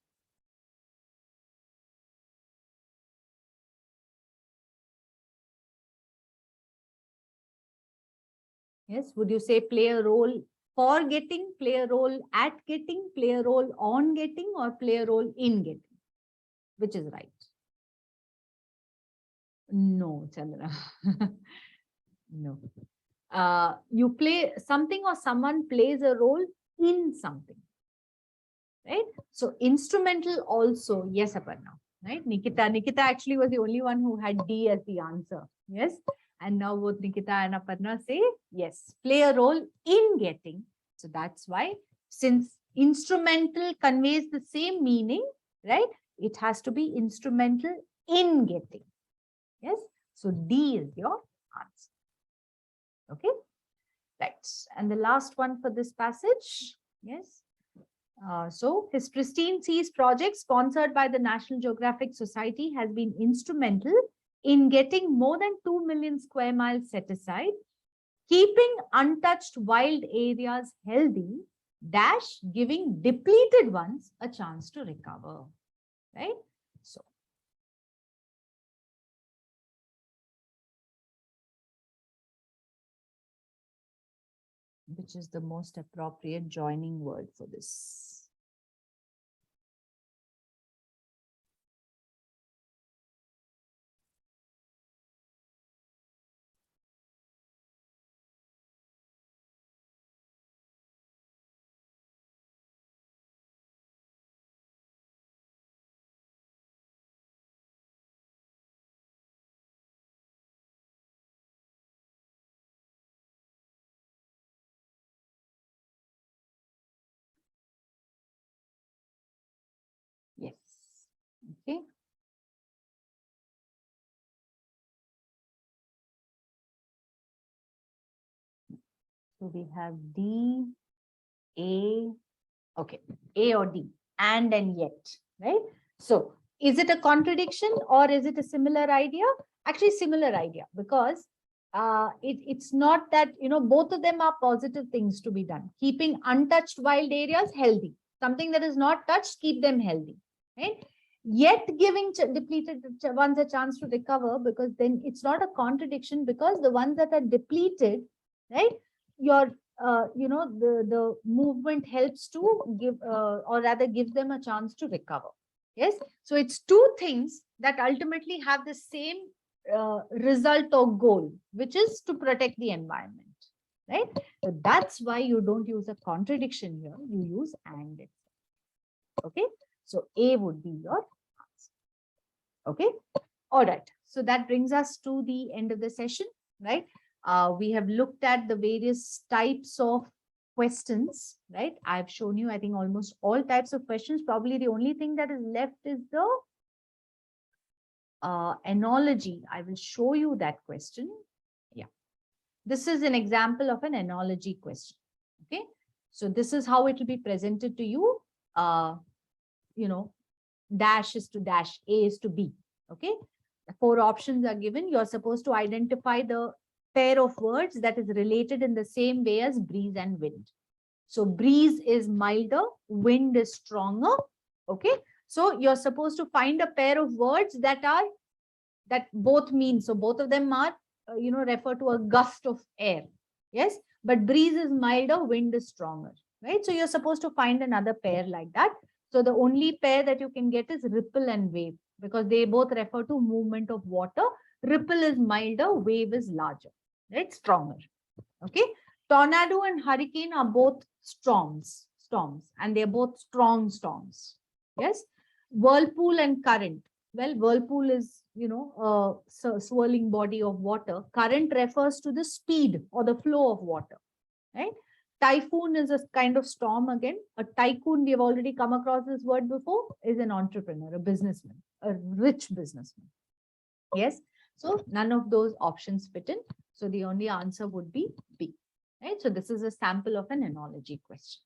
Yes, would you say play a role for getting, play a role at getting, play a role on getting, or play a role in getting? Which is right? No, Chandra. No. You play something or someone plays a role in something, right? So instrumental also, yes, Aparna, right? Nikita actually was the only one who had D as the answer. Yes. And now both Nikita and Aparna say, yes, play a role in getting. So that's why, since instrumental conveys the same meaning, right? It has to be instrumental in getting. Yes. So D is your answer. Okay. Right. And the last one for this passage. Yes. So his Pristine Seas project, sponsored by the National Geographic Society, has been instrumental in getting more than 2 million square miles set aside, keeping untouched wild areas healthy, dash giving depleted ones a chance to recover. Right? So, which is the most appropriate joining word for this? Yes. Okay. So we have D, A, okay, A or D, and yet, right? So is it a contradiction or is it a similar idea? Actually, similar idea, because it's not that, both of them are positive things to be done. Keeping untouched wild areas healthy. Something that is not touched, keep them healthy, right? Yet giving depleted ones a chance to recover, because then it's not a contradiction, because the ones that are depleted, right? Your the movement helps to give or rather gives them a chance to recover. Yes. So it's two things that ultimately have the same result or goal, which is to protect the environment, right? So that's why you don't use a contradiction here, you use and. Okay. So A would be your answer. Okay. All right. So that brings us to the end of the session, right? We have looked at the various types of questions, right? I've shown you, I think, almost all types of questions. Probably the only thing that is left is the analogy. I will show you that question. Yeah. This is an example of an analogy question. Okay. So this is how it will be presented to you. Dash is to dash, A is to B. Okay. 4 options are given. You're supposed to identify the pair of words that is related in the same way as breeze and wind. So breeze is milder, wind is stronger. Okay. So you're supposed to find a pair of words that both mean. So both of them are, refer to a gust of air. Yes. But breeze is milder, wind is stronger. Right. So you're supposed to find another pair like that. So the only pair that you can get is ripple and wave, because they both refer to movement of water. Ripple is milder, wave is larger, right? Stronger. Okay. Tornado and hurricane are both storms, and they're both strong storms. Yes. Whirlpool and current. Well, whirlpool is, a swirling body of water. Current refers to the speed or the flow of water, right? Typhoon is a kind of storm again. A tycoon, we have already come across this word before, is an entrepreneur, a businessman, a rich businessman. Yes. So none of those options fit in. So the only answer would be B, right? So this is a sample of an analogy question.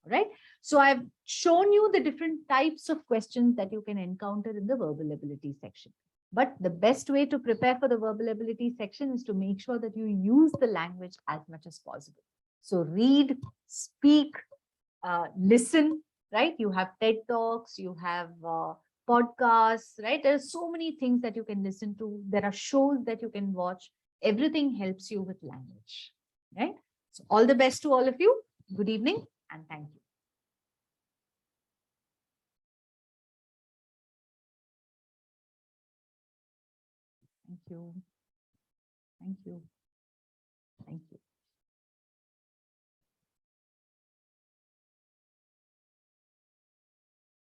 All right. So I've shown you the different types of questions that you can encounter in the verbal ability section. But the best way to prepare for the verbal ability section is to make sure that you use the language as much as possible. So read, speak, listen, right? You have TED Talks, you have podcasts, right? There's so many things that you can listen to. There are shows that you can watch. Everything helps you with language, right? So all the best to all of you. Good evening and thank you. Thank you. Thank you.